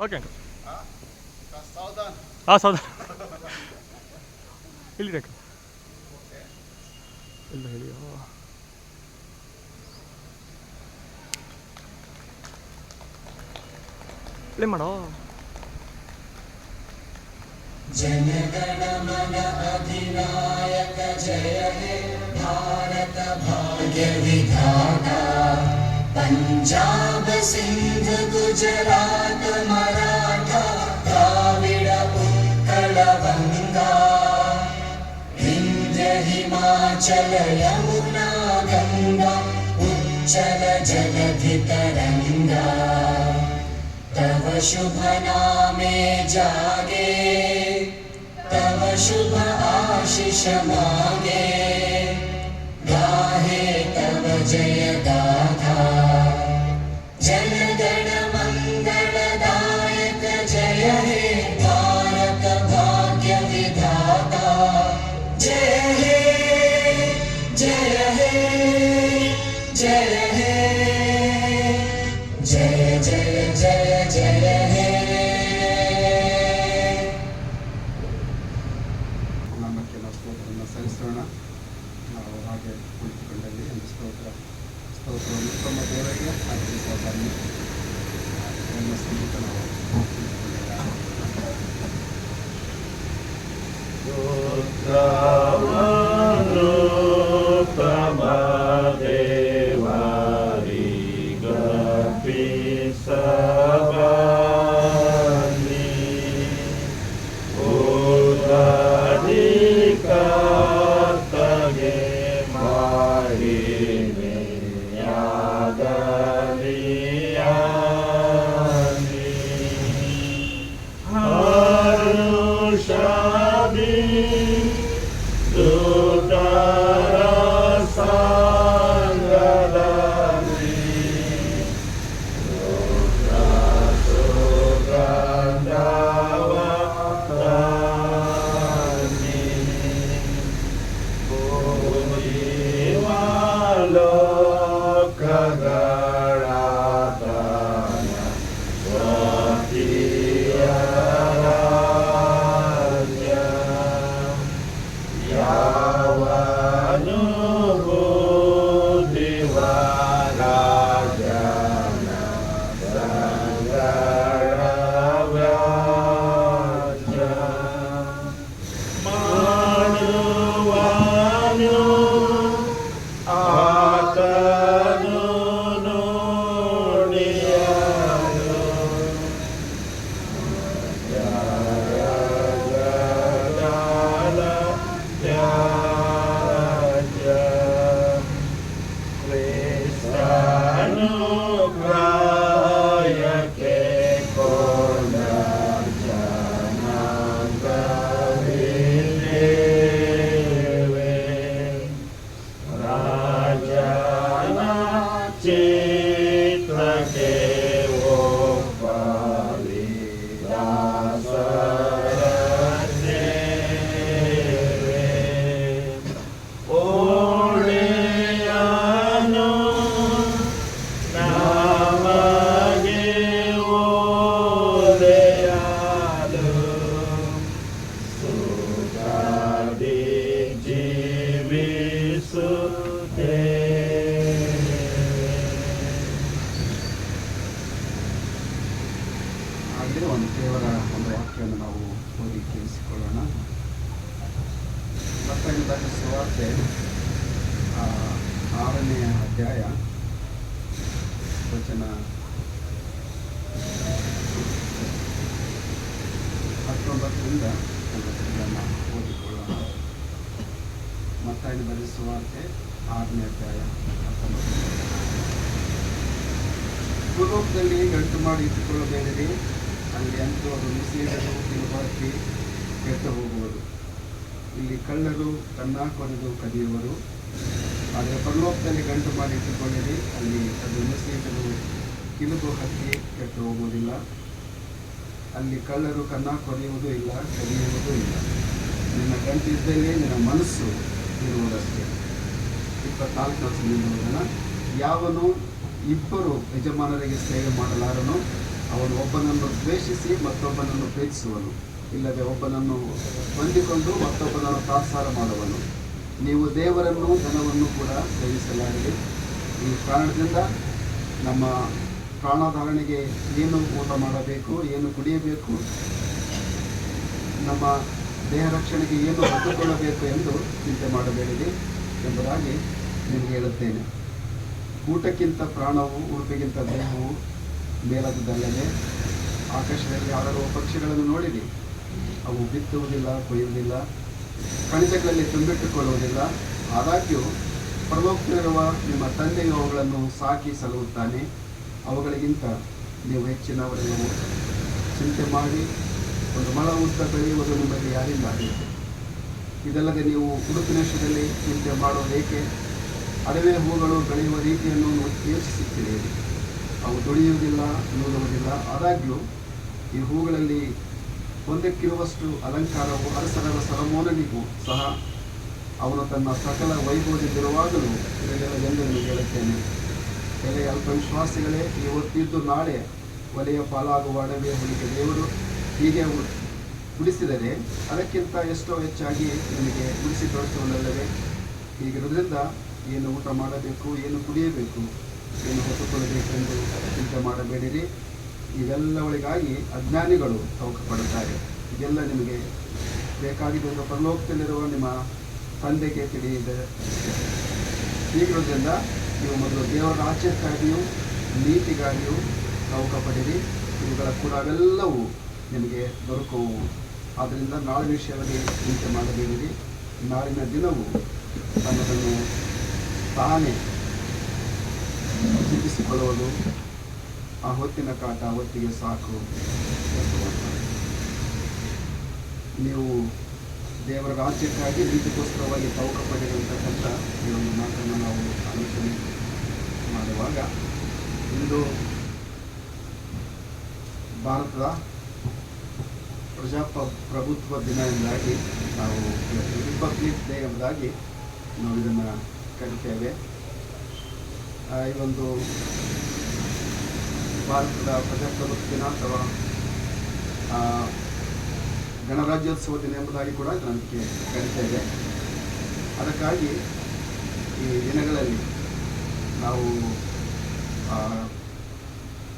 Okay uncle. ಹಾಂ ಸೌದ ಇಲ್ಲಿ uncle ಎಲ್ಲ ಹೇಳಿ. ಪ್ಲೇ ಮಾಡೋ. ಜನಗಣ ಮನ ಅಧಿನಾಯಕ ಜಯ ಹೇ ಭಾರತ ಭಾಗ್ಯ ವಿಧಾತ. ಪಂಜಾಬ ಸಿಂಧ ಗುಜರಾತ ಮರಾಠ ದ್ರಾವಿಡ ಉತ್ಕಳ ಬಂಗಾ. ವಿಂಧ್ಯ ಹಿಮಾಚಲ ಯಮುನಾ ಗಂಗಾ ಉಚ್ಚಲ ಜಲಧಿ ತರಂಗಾ. तव शुभ नामे जागे तव शुभ आशीष मागे. गाहे तव जय गाथा जनगण मंगलदायक जय हे भारत भाग्य विधाता. जय हे जय हे जय हे जय जय जय जय हे. ನಾಮಕ್ಕೆ ನಾವು ಸ್ತೋತ್ರವನ್ನು ಸಲ್ಲಿಸೋಣ. ನಾವು ಹಾಗೆ ಕುಳಿತುಕೊಂಡಲ್ಲಿ ಒಂದು ಸ್ತೋತ್ರವನ್ನು ತಮ್ಮ ದೇವರಿಗೆ ಅರ್ಪಿಸೋದನ್ನು ನಮ್ಮ ಸಂಗೀತ ನಾವು ಒಂದು ದೇವರ ಒಂದು ವಾಕ್ಯವನ್ನು ನಾವು ಓದಿ ಕೇಳಿಸಿಕೊಳ್ಳೋಣ. ಮತ್ತೊಂದು ಬರೆದ ಸುವಾರ್ತೆ 6ನೇ ಅಧ್ಯಾಯ ವಚನ 19ರಿಂದ 20 ಓದಿಕೊಳ್ಳೋಣ. ಮತ್ತೊಂದು ಬರೆದ ಸುವಾರ್ತೆ 6ನೇ ಅಧ್ಯಾಯ 19. ಭೂಲೋಕದಲ್ಲಿ ಗಂಟು ಮಾಡಿ ಇಟ್ಟುಕೊಳ್ಳಬೇಡಿರಿ, ಅಲ್ಲಿ ಅಂತೂ ಅದು ನಿಷೇಧವು ತಿರುಗಾಕಿ ಕೆಟ್ಟು ಹೋಗುವುದು. ಇಲ್ಲಿ ಕಳ್ಳರು ಕನ್ನ ಕೊರೆದು ಕದಿಯುವರು. ಆದರೆ ಪರಲೋಕದಲ್ಲಿ ಗಂಟು ಮಾಡಿ ಇಟ್ಟುಕೊಳ್ಳಿರಿ, ಅಲ್ಲಿ ಅದು ನಿಷೇಧವು ಕಿಲುಬು ಹಕ್ಕಿ ಕೆಟ್ಟು ಹೋಗುವುದಿಲ್ಲ. ಅಲ್ಲಿ ಕಳ್ಳರು ಕನ್ನ ಕೊರೆಯುವುದೂ ಇಲ್ಲ, ಕದಿಯುವುದೂ ಇಲ್ಲ. ನಿನ್ನ ಗಂಟು ಇದ್ದಲ್ಲಿ ನಿನ್ನ ಮನಸ್ಸು ಇರುವುದಷ್ಟೇ. 24ನೇ ವಚನದಿಂದ ಓದೋಣ. ಯಾವನು 2 ಯಜಮಾನರಿಗೆ ಸೇವೆ ಮಾಡಲಾರನು, ಅವನು ಒಬ್ಬನನ್ನು ದ್ವೇಷಿಸಿ ಮತ್ತೊಬ್ಬನನ್ನು ಪ್ರೀತಿಸುವನು, ಇಲ್ಲವೇ ಒಬ್ಬನನ್ನು ಹೊಂದಿಕೊಂಡು ಮತ್ತೊಬ್ಬನನ್ನು ತಾತ್ಸಾರ ಮಾಡುವನು. ನೀವು ದೇವರನ್ನು ಧನವನ್ನು ಕೂಡ ಸೇವಿಸಲಾರಿರಿ. ಈ ಕಾರಣದಿಂದ ನಮ್ಮ ಪ್ರಾಣಧಾರಣೆಗೆ ಏನು ಊಟ ಮಾಡಬೇಕು, ಏನು ಕುಡಿಯಬೇಕು, ನಮ್ಮ ದೇಹ ರಕ್ಷಣೆಗೆ ಏನು ಹೊಂದಿಕೊಳ್ಳಬೇಕು ಎಂದು ಚಿಂತೆ ಮಾಡಬೇಡಿರಿ ಎಂಬುದಾಗಿ ನಿಮಗೆ ಹೇಳುತ್ತೇನೆ. ಊಟಕ್ಕಿಂತ ಪ್ರಾಣವು, ಉಡುಪಿಗಿಂತ ದೇಹವು ಮೇಲದಲ್ಲದೆ. ಆಕಾಶದಲ್ಲಿ ಹಾರಾಡುವ ಪಕ್ಷಿಗಳನ್ನು ನೋಡಿರಿ, ಅವು ಬಿತ್ತುವುದಿಲ್ಲ, ಕೊಯ್ಯುವುದಿಲ್ಲ, ಕಣಜಗಳಲ್ಲಿ ತುಂಬಿಟ್ಟುಕೊಳ್ಳುವುದಿಲ್ಲ. ಆದಾಗ್ಯೂ ಪರಲೋಕದಲ್ಲಿರುವ ನಿಮ್ಮ ತಂದೆಯು ಅವುಗಳನ್ನು ಸಾಕಿ ಸಲಹುತ್ತಾನೆ. ಅವುಗಳಿಗಿಂತ ನೀವು ಹೆಚ್ಚಿನವರೆಲ್ಲವೂ. ಚಿಂತೆ ಮಾಡಿ ಒಂದು ಮೊಳ ಉದ್ದ ಬೆಳೆಯುವುದು ನಿಮಗೆ ಯಾರಿಂದ ಆಗಿದೆ? ಇದಲ್ಲದೆ ನೀವು ಉಡುಪಿನ ವಿಷಯದಲ್ಲಿ ಚಿಂತೆ ಮಾಡೋದೇಕೆ? ಅಡವೆ ಹೂಗಳು ಬೆಳೆಯುವ ರೀತಿಯನ್ನು ಯೋಚಿಸುತ್ತೀರಿ. ಅವು ದುಡಿಯುವುದಿಲ್ಲ, ನೂಲುವುದಿಲ್ಲ. ಆದಾಗ್ಯೂ ಈ ಹೂಗಳಲ್ಲಿ ಒಂದಕ್ಕಿರುವಷ್ಟು ಅಲಂಕಾರವು ಅರಸರ ಸೊಲೊಮೋನನಿಗೂ ಸಹ ಅವನು ತನ್ನ ಸಕಲ ವೈಭವದಿಂದಿರುವಾಗಲೂ ಇರಲಿಲ್ಲವೆಂದು ನಿಮಗೆ ಹೇಳುತ್ತೇನೆ. ಎಲೆಯ ಅಲ್ಪವಿಶ್ವಾಸಿಗಳೇ, ಇವತ್ತಿದ್ದು ನಾಳೆ ಒಲೆಯ ಪಾಲಾಗುವ ಅಡವೆ ಹುಲಿಗೆ ದೇವರು ಹೀಗೆ ಉಳಿಸಿದರೆ ಅದಕ್ಕಿಂತ ಎಷ್ಟೋ ಹೆಚ್ಚಾಗಿ ನಿಮಗೆ ಉಳಿಸಿ ತೋರಿಸುವುದಲ್ಲವೇ? ಹೀಗಿರೋದ್ರಿಂದ ಏನು ಊಟ ಮಾಡಬೇಕು, ಏನು ಕುಡಿಯಬೇಕು, ಏನು ಹೊತ್ತುಕೊಳ್ಳಬೇಕೆಂದು ಚಿಂತೆ ಮಾಡಬೇಡಿರಿ. ಇವೆಲ್ಲವುಗಳಿಗಾಗಿ ಅಜ್ಞಾನಿಗಳು ತವಕ ಪಡುತ್ತಾರೆ. ಇದೆಲ್ಲ ನಿಮಗೆ ಬೇಕಾಗಿದೆ ಎಂದು ಪರಲೋಕದಲ್ಲಿರುವ ನಿಮ್ಮ ತಂದೆಗೆ ತಿಳಿಯಿದೆ. ಹೀಗಿರೋದ್ರಿಂದ ನೀವು ಮೊದಲು ದೇವರ ರಾಜ್ಯಕ್ಕಾಗಿಯೂ ನೀತಿಗಾಗಿಯೂ ತವಕ ಪಡಿರಿ. ಇವುಗಳ ಕೂಡ ಅವೆಲ್ಲವೂ ನಿಮಗೆ ದೊರಕುವು. ಆದ್ದರಿಂದ ನಾಳಿನ ವಿಷಯವಾಗಿ ಚಿಂತೆ ಮಾಡಬೇಡಿರಿ. ನಾಳಿನ ದಿನವು ತನ್ನದನ್ನು ತಾನೇ ಚಿಂತಿಸಿಕೊಳ್ಳುವುದು. ಆ ಹೊತ್ತಿನ ಕಾಟ ಹೊತ್ತಿಗೆ ಸಾಕು. ನೀವು ದೇವರ ರಾಜ್ಯಕ್ಕಾಗಿ ನೀತಿಗೋಸ್ಕರವಾಗಿ ತವಕ ಪಡೆದಿರತಕ್ಕಂಥ ಈ ಒಂದು ಮಾತನ್ನು ನಾವು ಆಲೋಚನೆ ಮಾಡುವಾಗ, ಇಂದು ಭಾರತದ ಪ್ರಜಾಪ್ರಭುತ್ವ ದಿನ ಎಂಬುದಾಗಿ ನಾವು ರಿಪಬ್ಲಿಕ್ ಡೇ ಎಂಬುದಾಗಿ ನಾವು ಇದನ್ನು ಕರಿತೇವೆ. ಈ ಒಂದು ಭಾರತದ ಪ್ರಜಾಪ್ರಭುತ್ವ ದಿನ ಅಥವಾ ಗಣರಾಜ್ಯೋತ್ಸವ ದಿನ ಎಂಬುದಾಗಿ ಕೂಡ ಇದಕ್ಕೆ ಕರಿತೇವೆ. ಅದಕ್ಕಾಗಿ ಈ ದಿನಗಳಲ್ಲಿ ನಾವು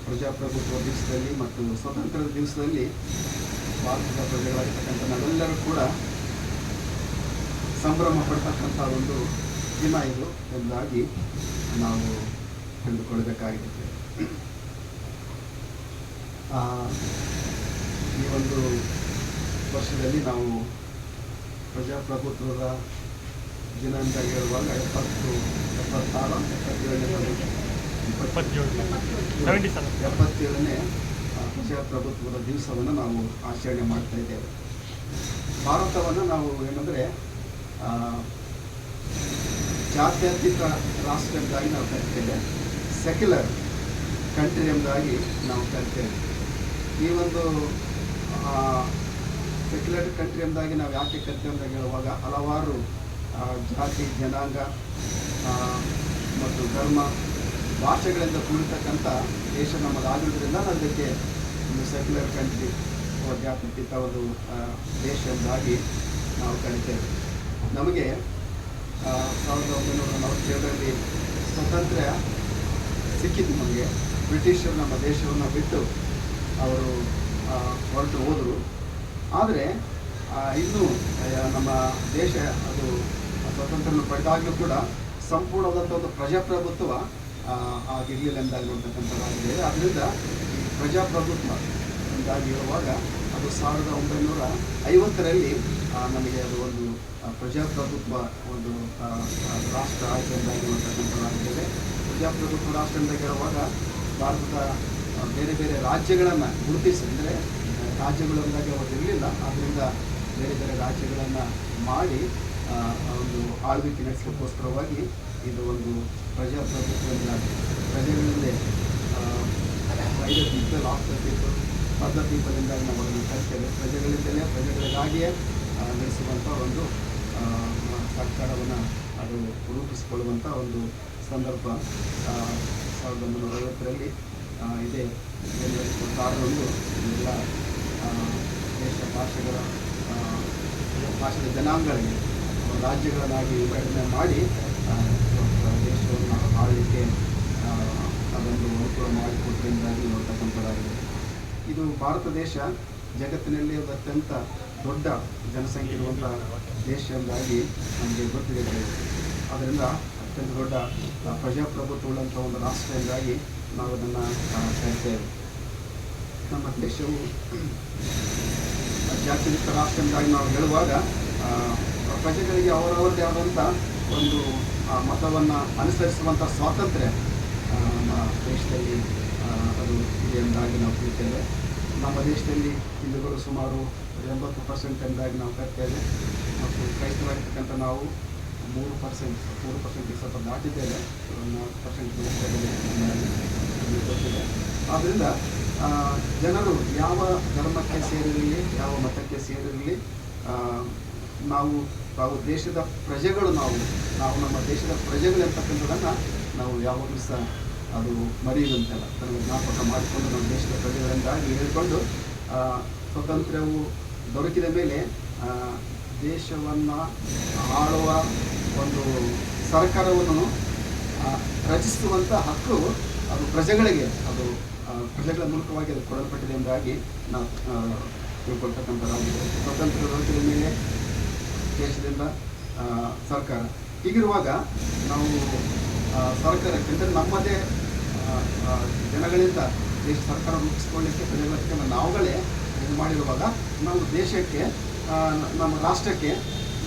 ಪ್ರಜಾಪ್ರಭುತ್ವ ದಿವಸದಲ್ಲಿ ಮತ್ತು ಸ್ವಾತಂತ್ರ್ಯದ ದಿವಸದಲ್ಲಿ ಭಾರತದ ಪ್ರಜೆಗಳಾಗಿರ್ತಕ್ಕಂಥ ನಾವೆಲ್ಲರೂ ಕೂಡ ಸಂಭ್ರಮ ಪಡ್ತಕ್ಕಂಥ ಒಂದು ದಿನ ಇದು ಎಂಬುದಾಗಿ ನಾವು ತಿಳಿದುಕೊಳ್ಳಬೇಕಾಗಿರುತ್ತೆ. ಈ ಒಂದು ವರ್ಷದಲ್ಲಿ ನಾವು ಪ್ರಜಾಪ್ರಭುತ್ವದ ದಿನ ಅಂತ ಹೇಳುವಾಗ 77ನೇ ಪ್ರಜಾಪ್ರಭುತ್ವದ ದಿವಸವನ್ನು ನಾವು ಆಚರಣೆ ಮಾಡ್ತಾ ಇದ್ದೇವೆ. ಭಾರತವನ್ನು ನಾವು ಏನಂದರೆ ಜಾತ್ಯತೀತ ರಾಷ್ಟ್ರ ಎಂಬುದಾಗಿ ನಾವು ಕರಿತೇವೆ. ಸೆಕ್ಯುಲರ್ ಕಂಟ್ರಿ ಎಂಬುದಾಗಿ ನಾವು ಕರಿತೇವೆ. ಈ ಒಂದು ಸೆಕ್ಯುಲರ್ ಕಂಟ್ರಿ ಎಂಬುದಾಗಿ ನಾವು ಯಾಕೆ ಕರಿತೇವೆ ಅಂತ ಹೇಳುವಾಗ ಹಲವಾರು ಜಾತಿ, ಜನಾಂಗ ಮತ್ತು ಧರ್ಮ, ಭಾಷೆಗಳಿಂದ ಕೂಡಿರ್ತಕ್ಕಂಥ ದೇಶ ನಮ್ಮದಾಗಿರೋದ್ರಿಂದ ನಾವು ಇದಕ್ಕೆ ಒಂದು ಸೆಕ್ಯುಲರ್ ಕಂಟ್ರಿ ಜಾತ್ಯತೀತ ಒಂದು ದೇಶ ಎಂಬುದಾಗಿ ನಾವು ಕರಿತೇವೆ. ನಮಗೆ 1947ರಲ್ಲಿ ಸ್ವಾತಂತ್ರ್ಯ ಸಿಕ್ಕಿದ್ದು. ನಮಗೆ ಬ್ರಿಟಿಷರು ನಮ್ಮ ದೇಶವನ್ನು ಬಿಟ್ಟು ಅವರು ಹೊರಟು ಹೋದರು. ಆದರೆ ಇನ್ನೂ ನಮ್ಮ ದೇಶ ಅದು ಸ್ವಾತಂತ್ರ್ಯ ಪಡೆದಾಗಲೂ ಕೂಡ ಸಂಪೂರ್ಣವಾದಂಥ ಒಂದು ಪ್ರಜಾಪ್ರಭುತ್ವ ಆಗಿರಲಿಲ್ಲ ಎಂದಾಗಿ ನೋಡ್ತಕ್ಕಂಥದ್ದಾಗಿದೆ. ಆದ್ದರಿಂದ ಈ ಪ್ರಜಾಪ್ರಭುತ್ವ ಎಂದಾಗಿ ಹೇಳುವಾಗ ಅದು 1950ರಲ್ಲಿ ನಮಗೆ ಅದು ಒಂದು ಪ್ರಜಾಪ್ರಭುತ್ವ ಒಂದು ರಾಷ್ಟ್ರ ಆಯ್ತು ಎಂದಾಗಿ ನೋಡ್ತಕ್ಕಂಥದ್ದಾಗಿದೆ. ಪ್ರಜಾಪ್ರಭುತ್ವ ರಾಷ್ಟ್ರ ಅಂತ ಹೇಳುವಾಗ ಭಾರತದ ಬೇರೆ ಬೇರೆ ರಾಜ್ಯಗಳನ್ನು ಗುರುತಿಸಿ, ಅಂದರೆ ರಾಜ್ಯಗಳು ಅಂದಾಗಿ ಅವತ್ತು ಇರಲಿಲ್ಲ, ಆದ್ದರಿಂದ ಬೇರೆ ಬೇರೆ ರಾಜ್ಯಗಳನ್ನು ಮಾಡಿ ಒಂದು ಆಳ್ವಿಕೆ ನಡೆಸಲಿಕ್ಕೋಸ್ಕರವಾಗಿ ಇದು ಒಂದು ಪ್ರಜಾಪ್ರಭುತ್ವದಿಂದ ಪ್ರಜೆಗಳಿಂದ people of the people for the people ಎಂದಾಗಿ ನಾವು ಅದನ್ನು ಕರಿತೇವೆ. ಪ್ರಜೆಗಳಿಂದಲೇ ಪ್ರಜೆಗಳಿಗಾಗಿಯೇ ನಡೆಸುವಂಥ ಒಂದು ಸರ್ಕಾರವನ್ನು ಅದು ರೂಪಿಸಿಕೊಳ್ಳುವಂಥ ಒಂದು ಸಂದರ್ಭ 1950ರಲ್ಲಿ ಇದೆ. ಜನವರಿ 26ರಂದು ಎಲ್ಲ ದೇಶ ಭಾಷೆಗಳ ಜನಾಂಗಗಳಿಗೆ ರಾಜ್ಯಗಳನ್ನಾಗಿ ವಿಭಜನೆ ಮಾಡಿ ದೇಶವನ್ನು ಆಳಲಿಕ್ಕೆ ಅದೊಂದು ಅನುಕೂಲ ಮಾಡಿಕೊಟ್ಟರಿಂದಾಗಿ ನೋಡ್ತಕ್ಕಂಥದ್ದಾಗಿದೆ. ಇದು ಭಾರತ ದೇಶ ಜಗತ್ತಿನಲ್ಲಿ ಅತ್ಯಂತ ದೊಡ್ಡ ಜನಸಂಖ್ಯೆ ಇರುವಂಥ ದೇಶ ಎಂಬುದಾಗಿ ನಮಗೆ ಗೊತ್ತಿದೆ. ಅದರಿಂದ ಅತ್ಯಂತ ದೊಡ್ಡ ಪ್ರಜಾಪ್ರಭುತ್ವವುಳ್ಳಂಥ ಒಂದು ರಾಷ್ಟ್ರ ಎಂಬುದಾಗಿ ನಾವು ಅದನ್ನು ಕರಿತೇವೆ. ನಮ್ಮ ದೇಶವು ಜಾತ್ಯತೀತ ರಾಷ್ಟ್ರ ಎಂಬುದಾಗಿ ನಾವು ಹೇಳುವಾಗ ಪ್ರಜೆಗಳಿಗೆ ಅವರವರದೇ ಆದಂಥ ಒಂದು ಮತವನ್ನು ಅನುಸರಿಸುವಂಥ ಸ್ವಾತಂತ್ರ್ಯ ನಮ್ಮ ದೇಶದಲ್ಲಿ ಅದು ಇದೆ ಎಂಬುದಾಗಿ ನಾವು ತಿಳಿತೇವೆ. ನಮ್ಮ ದೇಶದಲ್ಲಿ ಹಿಂದೂಗಳು ಸುಮಾರು 80% ಎಂಬುದಾಗಿ ನಾವು ಕರಿತೇವೆ ಮತ್ತು ಕ್ರೈಸ್ತರಾಗಿರ್ತಕ್ಕಂಥ ನಾವು 3% ಸ್ವಲ್ಪ ದಾಟಿದ್ದೇವೆ, 4% ಗೊತ್ತಿದೆ. ಆದ್ದರಿಂದ ಜನರು ಯಾವ ಧರ್ಮಕ್ಕೆ ಸೇರಿರಲಿ, ಯಾವ ಮತಕ್ಕೆ ಸೇರಿರಲಿ, ನಾವು ದೇಶದ ಪ್ರಜೆಗಳು, ನಾವು ನಮ್ಮ ದೇಶದ ಪ್ರಜೆಗಳು ಅಂತಕ್ಕಂಥದ್ದನ್ನು ನಾವು ಯಾವಾಗಲೂ ಸಹ ಅದು ಮರೆಯುವಂತೆಲ್ಲ ಅದನ್ನು ಜ್ಞಾಪಕ ಮಾಡಿಕೊಂಡು ನಮ್ಮ ದೇಶದ ಪ್ರಜೆಗಳಿಂದಾಗಿ ಹೇಳಿಕೊಂಡು ಸ್ವಾತಂತ್ರ್ಯವು ದೊರಕಿದ ಮೇಲೆ ದೇಶವನ್ನು ಆಳುವ ಒಂದು ಸರ್ಕಾರವನ್ನು ರಚಿಸುವಂಥ ಹಕ್ಕು ಅದು ಪ್ರಜೆಗಳಿಗೆ, ಅದು ಪ್ರಜೆಗಳ ಮೂಲಕವಾಗಿ ಅದು ಕೊಡಲ್ಪಟ್ಟಿದೆ ಎಂಬುದಾಗಿ ನಾವು ತಿಳ್ಕೊಳ್ತಕ್ಕಂಥದ್ದಾಗಿದೆ. ಸ್ವಾತಂತ್ರ್ಯ ದೊರಕಿದ ಮೇಲೆ ದೇಶದಿಂದ ಸರ್ಕಾರ ಹೀಗಿರುವಾಗ ನಾವು ಸರ್ಕಾರಕ್ಕೆ ಅಂದರೆ ನಮ್ಮದೇ ಜನಗಳಿಂದ ದೇಶ ಸರ್ಕಾರ ರೂಪಿಸಿಕೊಳ್ಳಲಿಕ್ಕೆ ಪ್ರಜೆಗಳ ನಾವುಗಳೇ ಇದು ಮಾಡಿರುವಾಗ ನಾವು ದೇಶಕ್ಕೆ, ನಮ್ಮ ರಾಷ್ಟ್ರಕ್ಕೆ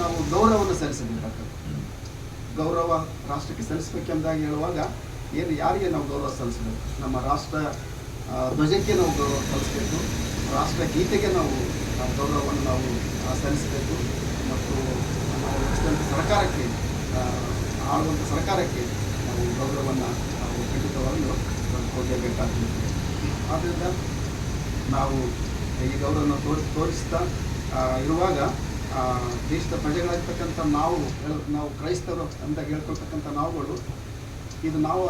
ನಾವು ಗೌರವವನ್ನು ಸಲ್ಲಿಸಬೇಕಾಗ್ತದೆ. ಗೌರವ ರಾಷ್ಟ್ರಕ್ಕೆ ಸಲ್ಲಿಸಬೇಕೆಂಬುದಾಗಿ ಹೇಳುವಾಗ ಯಾರಿಗೆ ನಾವು ಗೌರವ ಸಲ್ಲಿಸಬೇಕು? ನಮ್ಮ ರಾಷ್ಟ್ರ ಧ್ವಜಕ್ಕೆ ನಾವು ಗೌರವ ಸಲ್ಲಿಸಬೇಕು, ರಾಷ್ಟ್ರ ಗೀತೆಗೆ ನಾವು ಗೌರವವನ್ನು ನಾವು ಸಲ್ಲಿಸಬೇಕು ಮತ್ತು ನಮ್ಮ ಸರ್ಕಾರಕ್ಕೆ, ಆಳುವಂಥ ಸರ್ಕಾರಕ್ಕೆ ನಾವು ಗೌರವವನ್ನು ನಾವು ಖಂಡಿತವಾಗಲೂ ಕೊಡಲೇಬೇಕಾಗ್ತದೆ. ಆದ್ದರಿಂದ ನಾವು ಈ ಗೌರವವನ್ನು ತೋರಿಸ್ತಾ ಇರುವಾಗ ದೇಶದ ಪ್ರಜೆಗಳಾಗಿರ್ತಕ್ಕಂಥ ನಾವು ಕ್ರೈಸ್ತರು ಅಂತ ಹೇಳ್ಕೊಳ್ತಕ್ಕಂಥ ನಾವುಗಳು ಇದು ನಾವು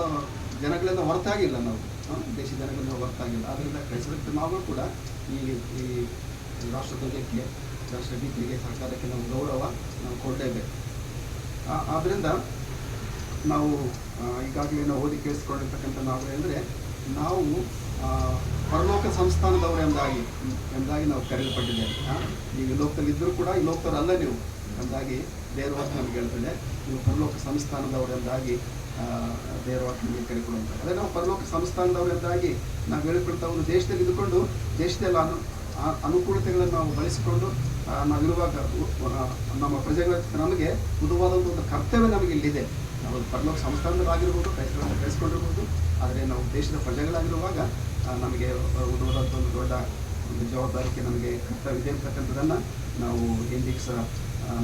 ಜನಗಳಿಂದ ಹೊರತಾಗಿಲ್ಲ, ನಾವು ದೇಶದ ಜನಗಳಿಂದ ಹೊರತಾಗಿಲ್ಲ. ಆದ್ದರಿಂದ ಕ್ರೈಸ್ತರು ನಾವುಗಳು ಕೂಡ ಈ ರಾಷ್ಟ್ರಧ್ವಜಕ್ಕೆ, ರಾಷ್ಟ್ರಗೀತೆಗೆ, ಸರ್ಕಾರಕ್ಕೆ ನಾವು ಗೌರವ ನಾವು ಕೊಡಲೇಬೇಕು. ಆದ್ದರಿಂದ ನಾವು ಈಗಾಗಲೇ ನಾವು ಓದಿ ಕೇಳಿಸ್ಕೊಂಡಿರ್ತಕ್ಕಂಥ ನಾವು ಅಂದರೆ ನಾವು ಪರಲೋಕ ಸಂಸ್ಥಾನದವರು ಎಂಬುದಾಗಿ ನಾವು ಕರೆಯಲ್ಪಟ್ಟಿದ್ದೇವೆ. ನೀವು ಈ ಲೋಕದಲ್ಲಿ ಇದ್ದರೂ ಕೂಡ ಈ ಲೋಕದವರಲ್ಲ ನೀವು ಎಂಬುದಾಗಿ ದೇವರ ವಾಕ್ಯ ನಮಗೆ ಹೇಳ್ತದೆ. ನೀವು ಪರಲೋಕ ಸಂಸ್ಥಾನದವರು ಎಂಬುದಾಗಿ ದೇವರ ವಾಕ್ಯ ನಮಗೆ ಕರೆಕೊಡುವಂಥದ್ದು. ಅದೇ ನಾವು ಪರಲೋಕ ಸಂಸ್ಥಾನದವರು ಎಂಬುದಾಗಿ ನಾವು ಹೇಳಿಕೊಳ್ತಾ ಒಂದು ದೇಶದಲ್ಲಿ ಇದ್ದುಕೊಂಡು ದೇಶದಲ್ಲ ಅನುಕೂಲತೆಗಳನ್ನು ನಾವು ಬಳಸಿಕೊಂಡು ನಾವಿರುವಾಗ ನಮ್ಮ ಪ್ರಜೆಗಳ ನಮಗೆ ಉದವಾದಂಥ ಒಂದು ಕರ್ತವ್ಯ ನಮಗೆ ಇಲ್ಲಿದೆ. ನಾವು ಪರಲೋಕ ಸಂಸ್ಥಾನದಲ್ಲಾಗಿರ್ಬೋದು, ಕ್ರೈಸ್ತರನ್ನು ಕಳಿಸ್ಕೊಂಡಿರ್ಬೋದು, ಆದರೆ ನಾವು ದೇಶದ ಪ್ರಜೆಗಳಾಗಿರುವಾಗ ನಮಗೆ ಉದವಾದಂಥ ಒಂದು ದೊಡ್ಡ ಒಂದು ಜವಾಬ್ದಾರಿಕೆ, ನಮಗೆ ಕರ್ತವ್ಯ ಇದೆ ಅಂತಕ್ಕಂಥದ್ದನ್ನು ನಾವು ಎಂದಿಗೂ ಸಹ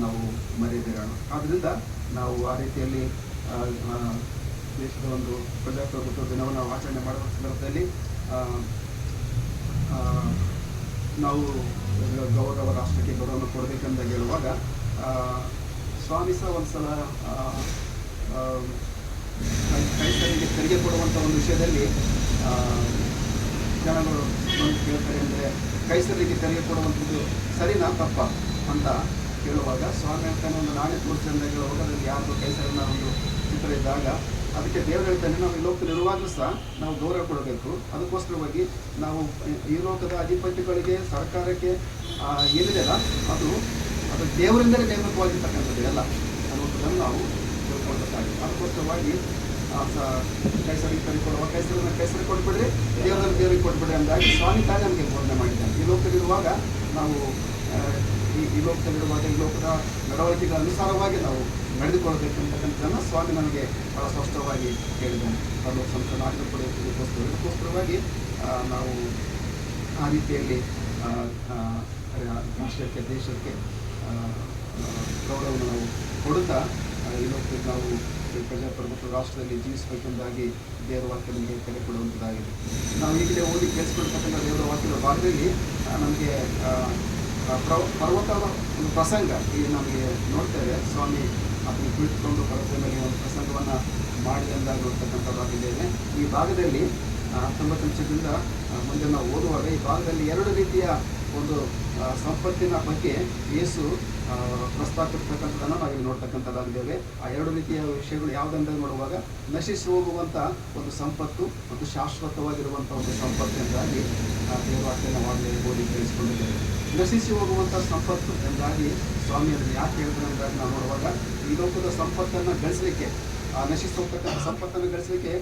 ನಾವು ಮರೆಯದಿರೋಣ. ಆದ್ದರಿಂದ ನಾವು ಆ ರೀತಿಯಲ್ಲಿ ದೇಶದ ಒಂದು ಪ್ರಜಾಪ್ರಭುತ್ವ ದಿನವನ್ನು ನಾವು ಆಚರಣೆ ಮಾಡುವ ಸಂದರ್ಭದಲ್ಲಿ ನಾವು ಗೌರವ ರಾಷ್ಟ್ರಕ್ಕೆ ಗೌರವವನ್ನು ಕೊಡಬೇಕೆಂದು ಹೇಳುವಾಗ ಸ್ವಾಮಿ ಸಹ ಒಂದು ಸಲ ಕೈಸರಿಗೆ ತೆರಿಗೆ ಕೊಡುವಂಥ ಒಂದು ವಿಷಯದಲ್ಲಿ ಜನಗಳು ಒಂದು ಕೇಳ್ತಾರೆ, ಅಂದರೆ ಕೈಸರಿಗೆ ತೆರಿಗೆ ಕೊಡುವಂಥದ್ದು ಸರಿನಾ ತಪ್ಪ ಅಂತ ಕೇಳುವಾಗ ಸ್ವಾಮಿ ಹೇಳ್ತಾನೆ, ಒಂದು ನಾಣ್ಯ ತೋರಿಸಿ ಅಂತ ಹೇಳುವಾಗ ಅದರಲ್ಲಿ ಯಾರ್ದು ಕೈಸರನ್ನ ಒಂದು ಚಿತ್ರ ಇದ್ದಾಗ ಅದಕ್ಕೆ ದೇವರು ಹೇಳ್ತಾನೆ, ನಾವು ಈ ಲೋಕದಲ್ಲಿ ಇರುವಾಗಲೂ ಸಹ ನಾವು ಗೌರವ ಕೊಡಬೇಕು. ಅದಕ್ಕೋಸ್ಕರವಾಗಿ ನಾವು ಈ ಲೋಕದ ಅಧಿಪತಿಗಳಿಗೆ, ಸರ್ಕಾರಕ್ಕೆ ಏನಿದೆಯಲ್ಲ ಅದು ದೇವರಿಂದಲೇ ನೇಮಕವಾಗಿರ್ತಕ್ಕಂಥದ್ದು ಎಲ್ಲ ಅನ್ನುವಂಥದ್ದನ್ನು ನಾವು ತಿಳ್ಕೊಳ್ಬೇಕಾಗಿದೆ. ಅದಕ್ಕೋಸ್ಕರವಾಗಿ ಕೈಸರಿಗೆ ಕೊಡುವ ಕೈಸರಿಗೆ ಕೊಟ್ಬಿಡ್ರಿ, ದೇವರಿಗೆ ಕೊಟ್ಬಿಡ್ರಿ ಅಂದಾಗಿ ಸ್ವಾಮಿ ತಾಯಿ ನಮಗೆ ಬೋಧನೆ ಮಾಡಿದ್ದಾನೆ. ಈ ಲೋಕದಲ್ಲಿರುವಾಗ ನಾವು ಈ ಲೋಕದಲ್ಲಿರುವಾಗ ಈ ಲೋಕದ ನಡವಳಿಕೆಗಳ ಅನುಸಾರವಾಗಿ ನಾವು ನಡೆದುಕೊಳ್ಳಬೇಕಂತಕ್ಕಂಥದ್ದನ್ನು ಸ್ವಾಮಿ ನಮಗೆ ಬಹಳ ಸ್ಪಷ್ಟವಾಗಿ ಹೇಳಿದ್ದಾನೆ. ಪರಲೋಕ ಸಂಸ್ಥಾನ ಇದಕ್ಕೋಸ್ಕರವಾಗಿ ನಾವು ಆ ರೀತಿಯಲ್ಲಿ ರಾಷ್ಟ್ರಕ್ಕೆ, ದೇಶಕ್ಕೆ ಗೌರವವನ್ನು ನಾವು ಕೊಡುತ್ತಾ ಈ ಲೋಕದಲ್ಲಿ ನಾವು ಪ್ರಜಾಪ್ರಭುತ್ವ ರಾಷ್ಟ್ರದಲ್ಲಿ ಜೀವಿಸಬೇಕೆಂಬುದಾಗಿ ದೇವರ ವಾಕ್ಯ ನಮಗೆ ಕರೆ ಕೊಡುವಂಥದ್ದಾಗಿದೆ. ನಾವು ಈಗಲೇ ಓದಿ ಕೇಳಿಸ್ಕೊಳ್ತಕ್ಕಂಥ ದೇವರ ವಾಕ್ಯದ ಭಾಗದಲ್ಲಿ ನಮಗೆ ಪರ್ವತದ ಒಂದು ಪ್ರಸಂಗ ಈಗ ನಮಗೆ ನೋಡ್ತೇವೆ. ಸ್ವಾಮಿ ಅದನ್ನು ಕುಳಿತುಕೊಂಡು ಪರ್ವತದ ಮೇಲೆ ಒಂದು ಪ್ರಸಂಗವನ್ನು ಮಾಡಿದಂದಾಗ ನೋಡ್ತಕ್ಕಂಥದ್ದಾಗಿದ್ದೇವೆ. ಈ ಭಾಗದಲ್ಲಿ 19 ನಿಮಿಷದಿಂದ ಮುಂದೆ ನಾವು ಓದುವಾಗ ಈ ಭಾಗದಲ್ಲಿ 2 ರೀತಿಯ ಒಂದು ಸಂಪತ್ತಿನ ಬಗ್ಗೆ ಯೇಸು ಪ್ರಸ್ತಾಪಿರ್ತಕ್ಕಂಥದ್ದನ್ನು ನಾವಿಲ್ಲಿ ನೋಡ್ತಕ್ಕಂಥದ್ದಾಗಿದ್ದೇವೆ. ಆ 2 ರೀತಿಯ ವಿಷಯಗಳು ಯಾವುದೆಂದು ನೋಡುವಾಗ ನಶಿಸಿ ಹೋಗುವಂಥ ಒಂದು ಸಂಪತ್ತು ಮತ್ತು ಶಾಶ್ವತವಾಗಿರುವಂಥ ಒಂದು ಸಂಪತ್ತು ಎಂದಾಗಿ ದೇವವಾಕ್ಯನ ವಾಗ್ಯ ಓದಿ ತಿಳಿಸಿಕೊಂಡಿದ್ದೇವೆ. ನಶಿಸಿ ಹೋಗುವಂಥ ಸಂಪತ್ತು ಎಂದಾಗಿ ಸ್ವಾಮಿ ಅದನ್ನು ಯಾಕೆ ಹೇಳಿದ್ರೆ ಎಂದಾಗಿ ನಾವು ನೋಡುವಾಗ ಈ ಲೋಕದ ಸಂಪತ್ತನ್ನು ಗಳಿಸಲಿಕ್ಕೆ ನಶಿಸಿ ಹೋಗ್ತಕ್ಕಂಥ ಸಂಪತ್ತನ್ನು ಗಳಿಸಲಿಕ್ಕೆ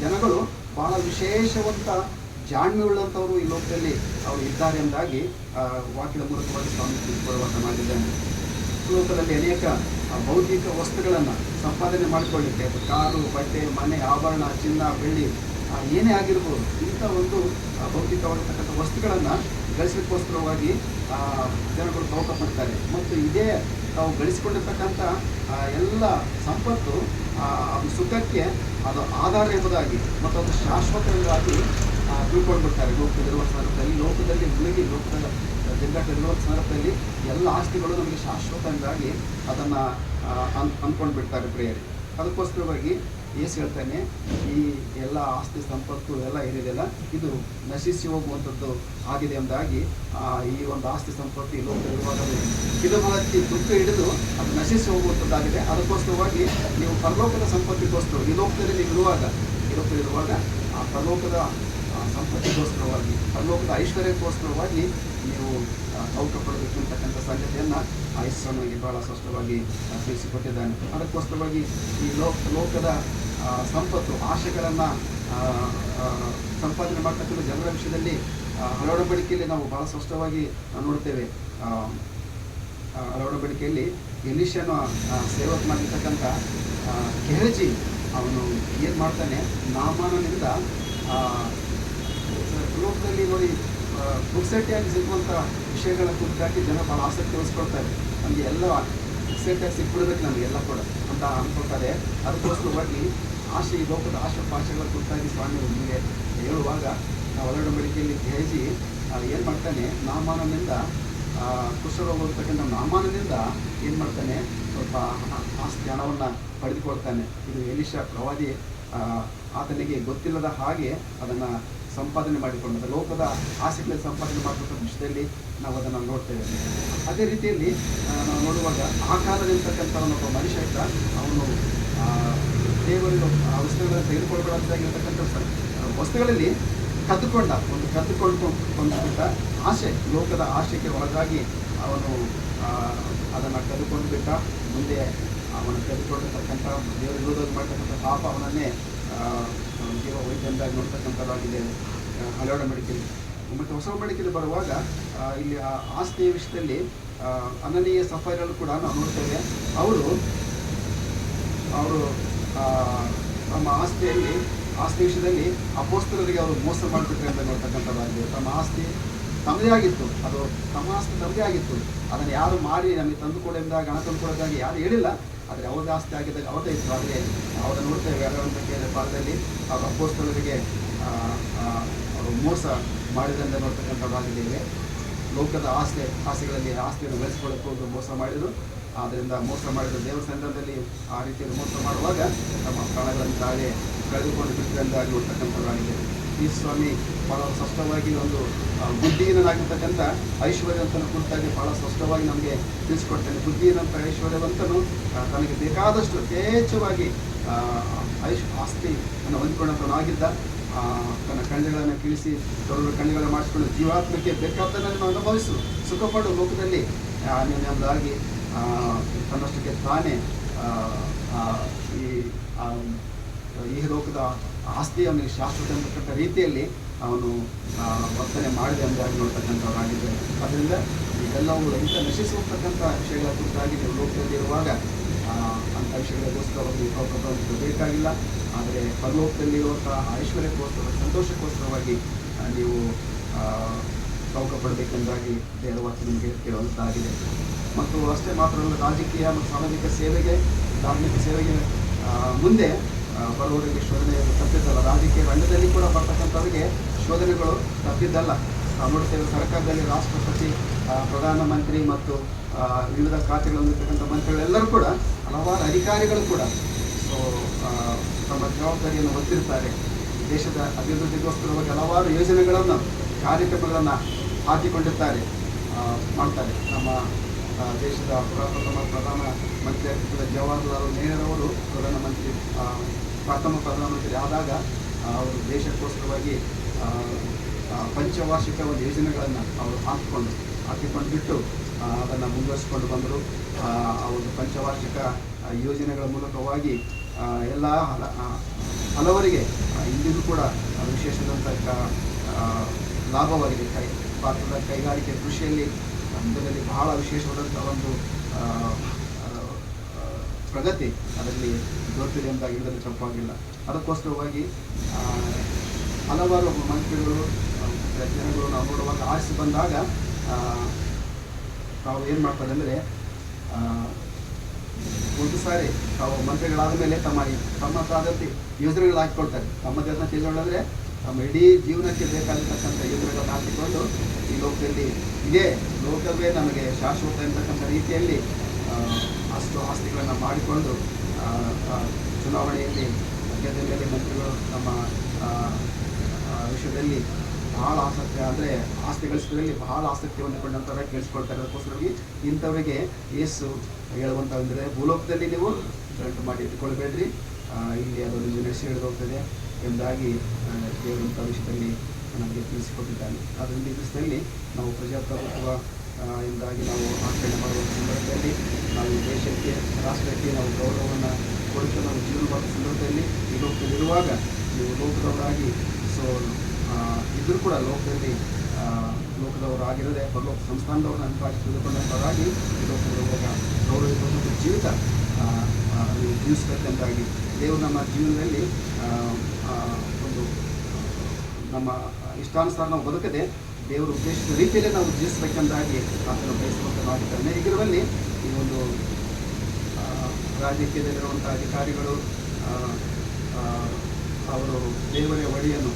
ಜನಗಳು ಬಹಳ ವಿಶೇಷವಂತ ಜಾಣ್ಮೆಯುಳ್ಳಂಥವರು ಈ ಲೋಕದಲ್ಲಿ ಅವರು ಇದ್ದಾರೆ ಎಂದಾಗಿ ವಾಕ್ಯದ ಮೂಲಕವಾಗಿ ಸ್ವಾಮಿ ತಿಳಿಸಿಕೊಡುವಂತನಾಗಿದ್ದಾನೆ. ಲೋಕದಲ್ಲಿ ಅನೇಕ ಭೌತಿಕ ವಸ್ತುಗಳನ್ನು ಸಂಪಾದನೆ ಮಾಡಿಕೊಳ್ಳಿಕ್ಕೆ ಕಾರು, ಬಟ್ಟೆ, ಮನೆ, ಆಭರಣ, ಚಿನ್ನ, ಬೆಳ್ಳಿ ಏನೇ ಆಗಿರ್ಬೋದು ಇಂಥ ಒಂದು ಭೌತಿಕವಾಗಿರ್ತಕ್ಕಂಥ ವಸ್ತುಗಳನ್ನು ಗಳಿಸಲಿಕ್ಕೋಸ್ಕರವಾಗಿ ಜನಗಳು ತವಕ ಪಡ್ತಾರೆ. ಮತ್ತು ಇದೇ ತಾವು ಗಳಿಸಿಕೊಂಡಿರ್ತಕ್ಕಂಥ ಎಲ್ಲ ಸಂಪತ್ತು ಅದು ಸುಖಕ್ಕೆ ಅದು ಆಧಾರ ಎಂಬುದಾಗಿ ಮತ್ತು ಅದು ಶಾಶ್ವತ ಎಂಬುದಾಗಿ ತಿಳ್ಕೊಂಡ್ಬಿಡ್ತಾರೆ. ಲೋಕದಲ್ಲಿರುವ ಸಂದರ್ಭದಲ್ಲಿ ಲೋಕದಲ್ಲಿ ಮುಳುಗಿ ಲೋಕದ ಜಗ್ಗಾಟಲ್ಲಿರುವ ಸಂದರ್ಭದಲ್ಲಿ ಎಲ್ಲ ಆಸ್ತಿಗಳು ನಮಗೆ ಶಾಶ್ವತ ಎಂಬುದಾಗಿ ಅದನ್ನು ಅಂದ್ಕೊಂಡ್ಬಿಡ್ತಾರೆ ಪ್ರಿಯರೇ. ಅದಕ್ಕೋಸ್ಕರವಾಗಿ ಯೇಸು ಹೇಳ್ತಾನೆ, ಈ ಎಲ್ಲ ಆಸ್ತಿ ಸಂಪತ್ತು ಎಲ್ಲ ಏನಿದೆಯಲ್ಲ ಇದು ನಶಿಸಿ ಹೋಗುವಂಥದ್ದು ಆಗಿದೆ ಎಂಬುದಾಗಿ ಈ ಒಂದು ಆಸ್ತಿ ಸಂಪತ್ತು ಈ ಲೋಕದಲ್ಲಿರುವಾಗ ಕಿಲುಬಲಕ್ಕೆ ದುಃಖ ಹಿಡಿದು ಅದು ನಶಿಸಿ ಹೋಗುವಂಥದ್ದಾಗಿದೆ. ಅದಕ್ಕೋಸ್ಕರವಾಗಿ ನೀವು ಪರಲೋಕದ ಸಂಪತ್ತಿಗೋಸ್ಕರ ಈ ಲೋಕದಲ್ಲಿ ನೀವು ಇರುವಾಗ ಆ ಪರಲೋಕದ ಸಂಪತ್ತಿಗೋಸ್ಕರವಾಗಿ ಪರಲೋಕದ ಐಶ್ವರ್ಯಕ್ಕೋಸ್ಕರವಾಗಿ ನೀವು ತವಕ ಪಡಬೇಕು ಅಂತಕ್ಕಂಥ ಸಂಗತಿಯನ್ನು ಯೇಸುವಿಗೆ ಬಹಳ ಸ್ಪಷ್ಟವಾಗಿ ತಿಳಿಸಿಕೊಟ್ಟಿದ್ದಾನೆ. ಅದಕ್ಕೋಸ್ಕರವಾಗಿ ಈ ಲೋಕದ ಸಂಪತ್ತು ಆಶೆಗಳನ್ನು ಸಂಪಾದನೆ ಮಾಡ್ತಕ್ಕಂಥ ಜನರ ವಿಷಯದಲ್ಲಿ ಹಳವಡಂಬಡಿಕೆಯಲ್ಲಿ ನಾವು ಬಹಳ ಸ್ಪಷ್ಟವಾಗಿ ನೋಡ್ತೇವೆ. ಹಳವಡಂಬಡಿಕೆಯಲ್ಲಿ ಎಲೀಷನ ಸೇವಕನಾಗಿರ್ತಕ್ಕಂಥ ಗೆಹಜಿ ಅವನು ಏನು ಮಾಡ್ತಾನೆ, ನಾಮಾನನಿಂದ ಲೋಕದಲ್ಲಿ ನೋಡಿ ಪುಕ್ಸಟ್ಟಿಯಾಗಿ ಸಿಗುವಂಥ ವಿಷಯಗಳ ಕುರಿತಾಗಿ ಜನ ಭಾಳ ಆಸಕ್ತಿ ವಹಿಸ್ಕೊಳ್ತಾರೆ. ನಮಗೆ ಎಲ್ಲ ಪುಕ್ಸಟ್ಟಿಯಾಗಿ ಸಿಕ್ಬಿಡ್ಬೇಕು ನಮಗೆಲ್ಲ ಕೂಡ ಅಂತ ಅಂದ್ಕೊಳ್ತಾರೆ. ಅದಕ್ಕೋಸ್ಕರವಾಗಿ ಈ ಲೋಕದ ಆಶಾಪಾಶಗಳ ಕುರಿತಾಗಿ ಸ್ವಾಮಿ ನಿಮಗೆ ಹೇಳುವಾಗ ಒಳಗಂಬಡಿಕೆಯಲ್ಲಿ ಗೆಹಜಿ ಏನು ಮಾಡ್ತಾನೆ, ನಾಮಾನನಿಂದ ಕುಷ್ಠರೋಗ ಹೋಗ್ತಕ್ಕಂಥ ನಾಮಾನನಿಂದ ಏನು ಮಾಡ್ತಾನೆ, ಸ್ವಲ್ಪ ಆಸ್ತಿ ಹಣವನ್ನು ಪಡೆದುಕೊಳ್ತಾನೆ. ಇದು ಎಲೀಷಾ ಪ್ರವಾದಿ ಆತನಿಗೆ ಗೊತ್ತಿಲ್ಲದ ಹಾಗೆ ಅದನ್ನು ಸಂಪಾದನೆ ಮಾಡಿಕೊಂಡ ಲೋಕದ ಆಸೆಗಳಲ್ಲಿ ಸಂಪಾದನೆ ಮಾಡತಕ್ಕಂಥ ವಿಷಯದಲ್ಲಿ ನಾವು ಅದನ್ನು ನೋಡ್ತೇವೆ. ಅದೇ ರೀತಿಯಲ್ಲಿ ನಾವು ನೋಡುವಾಗ ಆ ಕಾಲದಲ್ಲಿರ್ತಕ್ಕಂಥ ಒಬ್ಬ ಮನುಷ್ಯ ಇದ್ದ, ಅವನು ದೇವರಿಗೆ ಆ ವಸ್ತುಗಳನ್ನು ತೆಗೆದುಕೊಳ್ಬೇಕಾಗಿರ್ತಕ್ಕಂಥ ವಸ್ತುಗಳಲ್ಲಿ ಕದ್ದುಕೊಂಡ್ಬಿಟ್ಟ ಆಸೆ, ಲೋಕದ ಆಶೆಗೆ ಒಳಗಾಗಿ ಅವನು ಅದನ್ನು ಕದ್ದುಕೊಂಡು ಬಿಟ್ಟ. ಮುಂದೆ ಅವನು ಕದ್ದುಕೊಂಡಿರ್ತಕ್ಕಂಥ ದೇವರ ವಿರೋಧ ಮಾಡ್ತಕ್ಕಂಥ ಪಾಪ ಅವನನ್ನೇ ಜೀವ ವೈದ್ಯಂದಾಗಿ ನೋಡ್ತಕ್ಕಂಥದ್ದಾಗಿದೆ ಹಳೆ ಒಡಂಬಡಿಕೆಯಲ್ಲಿ. ಮತ್ತು ಹೊಸ ಒಡಂಬಡಿಕೆಯಲ್ಲಿ ಬರುವಾಗ ಇಲ್ಲಿ ಆ ಆಸ್ತಿಯ ವಿಷಯದಲ್ಲಿ ಅನನೀಯ ಸಫೈರಲ್ಲೂ ಕೂಡ ನಾವು ನೋಡ್ತೇವೆ. ಅವರು ತಮ್ಮ ಆಸ್ತಿ ವಿಷಯದಲ್ಲಿ ಅಪೋಸ್ತಲರಿಗೆ ಅವರು ಮೋಸ ಮಾಡಿಬಿಟ್ರೆ ಅಂತ ನೋಡ್ತಕ್ಕಂಥದ್ದಾಗಿದೆ. ತಮ್ಮ ಆಸ್ತಿ ತಮ್ಮದೇ ಆಗಿತ್ತು, ಅದು ತಮ್ಮ ಆಸ್ತಿ ತಮ್ಮದೇ ಆಗಿತ್ತು. ಅದನ್ನು ಯಾರು ಮಾರಿ ನಮಗೆ ತಂದುಕೊಡೋದಾಗ ಹಣ ತಂದುಕೊಡೋದಾಗಿ ಯಾರು ಹೇಳಿಲ್ಲ. ಆದರೆ ಅವ್ರದ್ದು ಆಸ್ತಿ ಆಗಿದ್ದಾಗ ಅವರದೇ ಇತ್ತು. ಆದರೆ ಅವರನ್ನು ನೋಡ್ತೇವೆ ಹಳೆಯ ಭಾಗದಲ್ಲಿ ಅವರು ಅಪೋಸ್ತಲರಿಗೆ ಅವರು ಮೋಸ ಮಾಡಿದಂತೆ ನೋಡ್ತಕ್ಕಂಥದ್ದಾಗಿದ್ದೇವೆ. ಲೋಕದ ಆಸೆಗಳಲ್ಲಿ ಆಸ್ತಿಯನ್ನು ಬೆಳೆಸ್ಕೊಳ್ಳೋಕೆ ಹೋಗಿ ಮೋಸ ಮಾಡಿದರು. ಆದ್ದರಿಂದ ಮೋಸ ಮಾಡಿದ ದೇವರ ಸಂದರ್ಭದಲ್ಲಿ ಆ ರೀತಿಯಲ್ಲಿ ಮೋಸ ಮಾಡುವಾಗ ನಮ್ಮ ಪ್ರಾಣಗಳನ್ನು ತಾವೇ ಕಳೆದುಕೊಂಡು ಬಿಟ್ಟರೆಂದಾಗಿ ನೋಡ್ತಕ್ಕಂಥದ್ದಾಗಿದೆ. ಈ ಸ್ವಾಮಿ ಭಾಳ ಸ್ಪಷ್ಟವಾಗಿ ಒಂದು ಬುದ್ಧಿಹೀನನಾಗಿರ್ತಕ್ಕಂಥ ಐಶ್ವರ್ಯವಂತನ ಕುರಿತಾಗಿ ಭಾಳ ಸ್ಪಷ್ಟವಾಗಿ ನಮಗೆ ತಿಳಿಸ್ಕೊಡ್ತಾನೆ. ಬುದ್ಧಿಹೀನಂತ ಐಶ್ವರ್ಯವಂತನು ತನಗೆ ಬೇಕಾದಷ್ಟು ಯಥೇಚ್ಛವಾಗಿ ಆಸ್ತಿಯನ್ನು ಹೊಂದಿಕೊಂಡಂಥವನಾಗಿದ್ದ. ತನ್ನ ಕಣ್ಣುಗಳನ್ನು ಕಿಳಿಸಿ ದೊಡ್ಡ ಕಣ್ಣುಗಳನ್ನು ಮಾಡಿಸಿಕೊಂಡು ಜೀವಾತ್ಮಕ್ಕೆ ಬೇಕಾದ್ದನ್ನು ಅನುಭವಿಸು ಸುಖಪಡು ಲೋಕದಲ್ಲಿ ಎಂಬುದಾಗಿ ತನ್ನಷ್ಟಕ್ಕೆ ತಾನೇ ಈ ಲೋಕದ ಆಸ್ತಿ ಅವನಿಗೆ ಶಾಶ್ವತ ಎಂಬತಕ್ಕಂಥ ರೀತಿಯಲ್ಲಿ ಅವನು ವರ್ತನೆ ಮಾಡಿದೆ ಎಂಬುದಾಗಿ ನೋಡ್ತಕ್ಕಂಥವರಾಗಿದ್ದಾರೆ. ಅದರಿಂದ ಇದೆಲ್ಲವೂ ಇಂಥ ನಶಿಸಿ ಹೋಗ್ತಕ್ಕಂಥ ವಿಷಯಗಳ ಕುರಿತಾಗಿ ನೀವು ಲೋಕದಲ್ಲಿರುವಾಗ ಅಂಥ ವಿಷಯಗಳಿಗೋಸ್ಕರವಾಗಿ ಅವಕಾಶ ಬೇಕಾಗಿಲ್ಲ. ಆದರೆ ಪರಲೋಕದಲ್ಲಿರುವಂಥ ಐಶ್ವರ್ಯಕ್ಕೋಸ್ಕರ ಸಂತೋಷಕ್ಕೋಸ್ಕರವಾಗಿ ನೀವು ತವಕ ಪಡಬೇಕೆಂದಾಗಿ ದೇವರ ವಾಕ್ಯ ನಿಮಗೆ ಹೇಳುವಂತಾಗಿದೆ. ಮತ್ತು ಅಷ್ಟೇ ಮಾತ್ರವಲ್ಲ, ರಾಜಕೀಯ ಮತ್ತು ಸಾಮಾಜಿಕ ಸೇವೆಗೆ ಧಾರ್ಮಿಕ ಸೇವೆಗೆ ಮುಂದೆ ಬರುವವರಿಗೆ ಶೋಧನೆ ತಪ್ಪಿದ್ದಲ್ಲ. ರಾಜಕೀಯ ರಂಗದಲ್ಲಿ ಕೂಡ ಬರ್ತಕ್ಕಂಥವರಿಗೆ ಶೋಧನೆಗಳು ತಪ್ಪಿದ್ದಲ್ಲ. ನಾವು ನೋಡ್ತೇವೆ ಸರ್ಕಾರದಲ್ಲಿ ರಾಷ್ಟ್ರಪತಿ, ಪ್ರಧಾನಮಂತ್ರಿ ಮತ್ತು ವಿವಿಧ ಖಾತೆಗಳು ಹೊಂದಿರತಕ್ಕಂಥ ಮಂತ್ರಿಗಳೆಲ್ಲರೂ ಕೂಡ ಹಲವಾರು ಅಧಿಕಾರಿಗಳು ಕೂಡ ತಮ್ಮ ಜವಾಬ್ದಾರಿಯನ್ನು ಹೊತ್ತಿರ್ತಾರೆ. ದೇಶದ ಅಭಿವೃದ್ಧಿಗೋಸ್ಕರವಾಗಿ ಹಲವಾರು ಯೋಜನೆಗಳನ್ನು ಕಾರ್ಯಕ್ರಮಗಳನ್ನು ಹಾಕಿಕೊಂಡಿದ್ದಾರೆ, ಮಾಡ್ತಾರೆ. ನಮ್ಮ ದೇಶದ ಪ್ರಥಮ ಪ್ರಧಾನಮಂತ್ರಿ ಆಗಿದ್ದ ಜವಾಹರ್ಲಾಲ್ ನೆಹರೂರವರು ಪ್ರಥಮ ಪ್ರಧಾನಮಂತ್ರಿ ಆದಾಗ ಅವರು ದೇಶಕ್ಕೋಸ್ಕರವಾಗಿ ಪಂಚವಾರ್ಷಿಕ ಒಂದು ಯೋಜನೆಗಳನ್ನು ಅವರು ಹಾಕಿಕೊಂಡು ಬಿಟ್ಟು ಅದನ್ನು ಮುಂದುವರಿಸಿಕೊಂಡು ಬಂದರು. ಆ ಒಂದು ಪಂಚವಾರ್ಷಿಕ ಯೋಜನೆಗಳ ಮೂಲಕವಾಗಿ ಎಲ್ಲ ಹಲವರಿಗೆ ಇಂದಿಗೂ ಕೂಡ ವಿಶೇಷವಾದಂಥ ಲಾಭವಾಗಿದೆ. ಭಾರತದ ಕೈಗಾರಿಕೆ ಕೃಷಿಯಲ್ಲಿ ಇದರಲ್ಲಿ ಬಹಳ ವಿಶೇಷವಾದಂಥ ಒಂದು ಪ್ರಗತಿ ಅದರಲ್ಲಿ ದೊರೆತಿದೆ ಅಂತ ಇದರಲ್ಲಿ ತಪ್ಪಾಗಿಲ್ಲ. ಅದಕ್ಕೋಸ್ಕರವಾಗಿ ಹಲವಾರು ಮಂತ್ರಿಗಳು ಜನಗಳು ನಾವು ನೋಡುವಾಗ ಆಸೆ ಬಂದಾಗ ತಾವು ಏನು ಮಾಡ್ತಾರೆ ಅಂದರೆ ಒಂದು ಸಾರಿ ತಾವು ಮಂತ್ರಿಗಳಾದ ಮೇಲೆ ತಮ್ಮದಾದಂಥ ಯೋಜನೆಗಳು ಹಾಕಿಕೊಳ್ತಾರೆ. ತಮ್ಮದೇ ಅದನ್ನ ತಿಳ್ಕೊಂಡ್ರೆ ನಮ್ಮ ಇಡೀ ಜೀವನಕ್ಕೆ ಬೇಕಾಗಿರ್ತಕ್ಕಂಥ ಯೋಜನೆಗಳನ್ನು ಹಾಕಿಕೊಂಡು ಈ ಲೋಕದಲ್ಲಿ ಇದೇ ಲೋಕವೇ ನಮಗೆ ಶಾಶ್ವತ ಎಂತಕ್ಕಂಥ ರೀತಿಯಲ್ಲಿ ಅಷ್ಟು ಆಸ್ತಿಗಳನ್ನು ಮಾಡಿಕೊಂಡು ಚುನಾವಣೆಯಲ್ಲಿ ಗೆದ್ದ ಮೇಲೆ ಮಂತ್ರಿಗಳು ನಮ್ಮ ವಿಷಯದಲ್ಲಿ ಬಹಳ ಆಸಕ್ತಿ ಅಂದರೆ ಆಸ್ತಿ ಗಳಿಸೋದ್ರಲ್ಲಿ ಬಹಳ ಆಸಕ್ತಿ ಹೊಂದಿಕೊಂಡಂಥವ್ರೆ ಕೇಳಿಸ್ಕೊಳ್ತಾರೆ. ಅದಕ್ಕೋಸ್ಕರವಾಗಿ ಇಂಥವರಿಗೆ ಯೇಸು ಹೇಳುವಂಥವಂದರೆ ಭೂಲೋಕದಲ್ಲಿ ನೀವು ಗಂಟು ಮಾಡಿ ಇಟ್ಕೊಳ್ಬೇಡ್ರಿ, ಇಲ್ಲಿ ಅದೊಂದು ನಡೆಸಿ ಹಿಡಿದೋಗ್ತದೆ ಎಂಬುದಾಗಿ ದೇವರಂಥ ವಿಷಯದಲ್ಲಿ ನಮಗೆ ತಿಳಿಸಿಕೊಟ್ಟಿದ್ದಾನೆ. ಅದರಿಂದ ಈ ದಿವಸದಲ್ಲಿ ನಾವು ಪ್ರಜಾಪ್ರಭುತ್ವ ಎಂದಾಗಿ ನಾವು ಆಚರಣೆ ಮಾಡುವ ಸಂದರ್ಭದಲ್ಲಿ ನಾವು ದೇಶಕ್ಕೆ ರಾಷ್ಟ್ರಕ್ಕೆ ನಾವು ಗೌರವವನ್ನು ಕೊಡುತ್ತಾ ನಾವು ಜೀವನ ಮಾಡುವ ಸಂದರ್ಭದಲ್ಲಿ ಈ ಲೋಕದಲ್ಲಿರುವಾಗ ನೀವು ಲೋಕದವರಾಗಿ ಇದ್ರೂ ಕೂಡ ಲೋಕದವರು ಆಗಿರದೆ ಪರಲೋಕ ಸಂಸ್ಥಾನದವ್ರನ್ನ ಅನುಪಾಠ ತಿಳಿದುಕೊಂಡಂಥವರಾಗಿ ಈ ಲೋಕದಲ್ಲಿರುವಾಗ ಗೌರವಿಸುವಂಥ ಜೀವಿತ ನೀವು ಜೀವಿಸಬೇಕೆಂದಾಗಿ ದೇವರು ನಮ್ಮ ಜೀವನದಲ್ಲಿ ಒಂದು ನಮ್ಮ ಇಷ್ಟಾನುಸಾರ ನಾವು ಬದುಕದೆ ದೇವರು ಉದ್ದೇಶಿಸಿದ ರೀತಿಯಲ್ಲೇ ನಾವು ಜೀವಿಸಬೇಕೆಂದಾಗಿ ಆತನು ಬಯಸುವಂಥದ್ದಾಗಿದ್ದಾನೆ. ಹೀಗಿರುವಲ್ಲಿ ಈ ಒಂದು ರಾಜಕೀಯದಲ್ಲಿರುವಂಥ ಅಧಿಕಾರಿಗಳು ಅವರು ದೇವರ ಒಡೆಯನ್ನು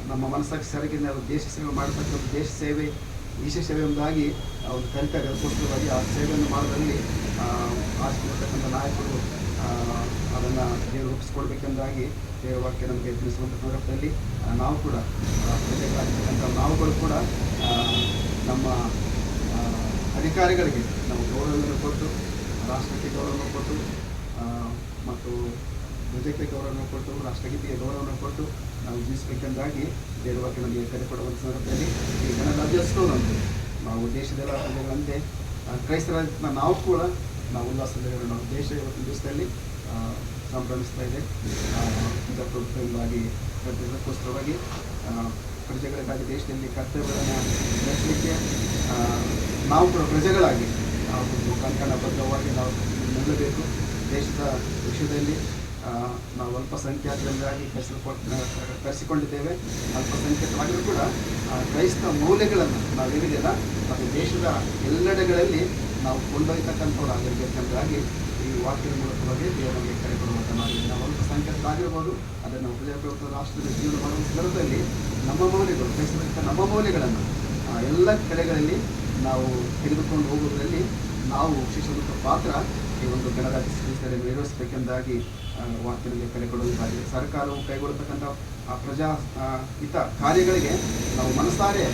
ನಮ್ಮ ಮನಸ್ಸಾಕ್ಷಿ ಸರಿಗಿಂದ ದೇಶ ಸೇವೆ ಮಾಡತಕ್ಕಂಥ ದೇಶ ಸೇವೆ ಈಶ ಸೇವೆ ಎಂಬುದಾಗಿ ಒಂದು ಕಲಿತಾರೆ. ಅದಕ್ಕೋಸ್ಕರವಾಗಿ ಆ ಸೇವೆಯನ್ನು ಮಾಡೋದ್ರಲ್ಲಿ ಆಶಿರ್ತಕ್ಕಂಥ ನಾಯಕರು ಅದನ್ನು ದೇವರು ರೂಪಿಸ್ಕೊಡ್ಬೇಕೆಂದಾಗಿ ದೇವರ ವಾಕ್ಯ ನಮಗೆ ತಿಳಿಸುವಂಥ ಸಂದರ್ಭದಲ್ಲಿ ನಾವು ಕೂಡ ಪ್ರಜೆಗಳಾಗಿರ್ತಕ್ಕಂಥ ನಾವುಗಳು ಕೂಡ ನಮ್ಮ ಅಧಿಕಾರಿಗಳಿಗೆ ನಾವು ಗೌರವವನ್ನು ಕೊಟ್ಟು ರಾಷ್ಟ್ರಕ್ಕೆ ಗೌರವವನ್ನು ಕೊಟ್ಟು ಮತ್ತು ಪ್ರಜೆಗೆ ಗೌರವವನ್ನು ಕೊಟ್ಟು ರಾಷ್ಟ್ರಗೀತೆಗೆ ಗೌರವವನ್ನು ಕೊಟ್ಟು ನಾವು ಜೀವಿಸಬೇಕೆಂದಾಗಿ ದೇವರ ವಾಕ್ಯ ನಮಗೆ ಕರೆ ಕೊಡುವಂಥ ಸಂದರ್ಭದಲ್ಲಿ ಈ ಗಣರಾಜ್ಯೋತ್ಸವದಂತೆ ನಾವು ದೇಶದೆಲ್ಲ ಪ್ರಜೆಗಳಂತೆ ಕ್ರೈಸ್ತರ ನಾವು ಕೂಡ ನಾವು ಉಲ್ಲಾಸದಲ್ಲಿ ನಾವು ದೇಶ ಇವತ್ತಿನ ದಿವಸದಲ್ಲಿ ಸಂಭ್ರಮಿಸ್ತಾ ಇದೆ. ಪ್ರಜಾಪ್ರಭುತ್ವವಾಗಿ ಅದಕ್ಕೋಸ್ಕರವಾಗಿ ಪ್ರಜೆಗಳಿಗಾಗಿ ದೇಶದಲ್ಲಿ ಕರ್ತವ್ಯಗಳನ್ನು ನಡೆಸಲಿಕ್ಕೆ ನಾವು ಕೂಡ ಪ್ರಜೆಗಳಾಗಿ ನಾವು ಕಂಕಣಬದ್ಧವಾಗಿ ನಾವು ನಿಲ್ಲಬೇಕು. ದೇಶದ ವಿಷಯದಲ್ಲಿ ನಾವು ಅಲ್ಪಸಂಖ್ಯಾತರಾಗಿ ಕರೆಸಿಕೊಂಡಿದ್ದೇವೆ. ಅಲ್ಪಸಂಖ್ಯಾತರಾದರೂ ಕೂಡ ಕ್ರೈಸ್ತ ಮೌಲ್ಯಗಳನ್ನು ನಾವು ಏನಿದೆಯಲ್ಲ ಅದು ದೇಶದ ಎಲ್ಲೆಡೆಗಳಲ್ಲಿ ನಾವು ಕೊಂಡೊಯ್ತಕ್ಕಂಥವ್ರು ಆಗಿರಬೇಕೆಂಬುದಾಗಿ ಈ ವಾಕ್ಯದ ಮೂಲಕವಾಗಿ ದೇವರಿಗೆ ಕರೆ ಕೊಡುವಂಥ ನಾವು ಅಲ್ಪಸಂಖ್ಯಾತರಾಗಿರ್ಬೋದು. ಅದನ್ನು ನಾವು ಪ್ರಜಾಪ್ರಭುತ್ವ ರಾಷ್ಟ್ರದ ಜೀವನ ಮಾಡುವ ಸಂದರ್ಭದಲ್ಲಿ ನಮ್ಮ ಮೌಲ್ಯಗಳು ಕ್ರೈಸ್ತರಂಥ ನಮ್ಮ ಮೌಲ್ಯಗಳನ್ನು ಎಲ್ಲ ಕಡೆಗಳಲ್ಲಿ ನಾವು ತೆಗೆದುಕೊಂಡು ಹೋಗುವುದರಲ್ಲಿ ನಾವು ವಿಶೇಷವಾದ ಪಾತ್ರ ಈ ಒಂದು ಗಣರಾಜ್ಯೋತ್ಸವದಲ್ಲಿ ನಿರ್ವಹಿಸಬೇಕೆಂದಾಗಿ ವಾಕ್ಯದಲ್ಲಿ ಕರೆ ಕೊಡುವಂತಾಗಿದೆ. ಸರ್ಕಾರವು ಕೈಗೊಳ್ಳತಕ್ಕಂಥ ಪ್ರಜಾ ಹಿತ ಕಾರ್ಯಗಳಿಗೆ ನಾವು ಮನಸಾರೆ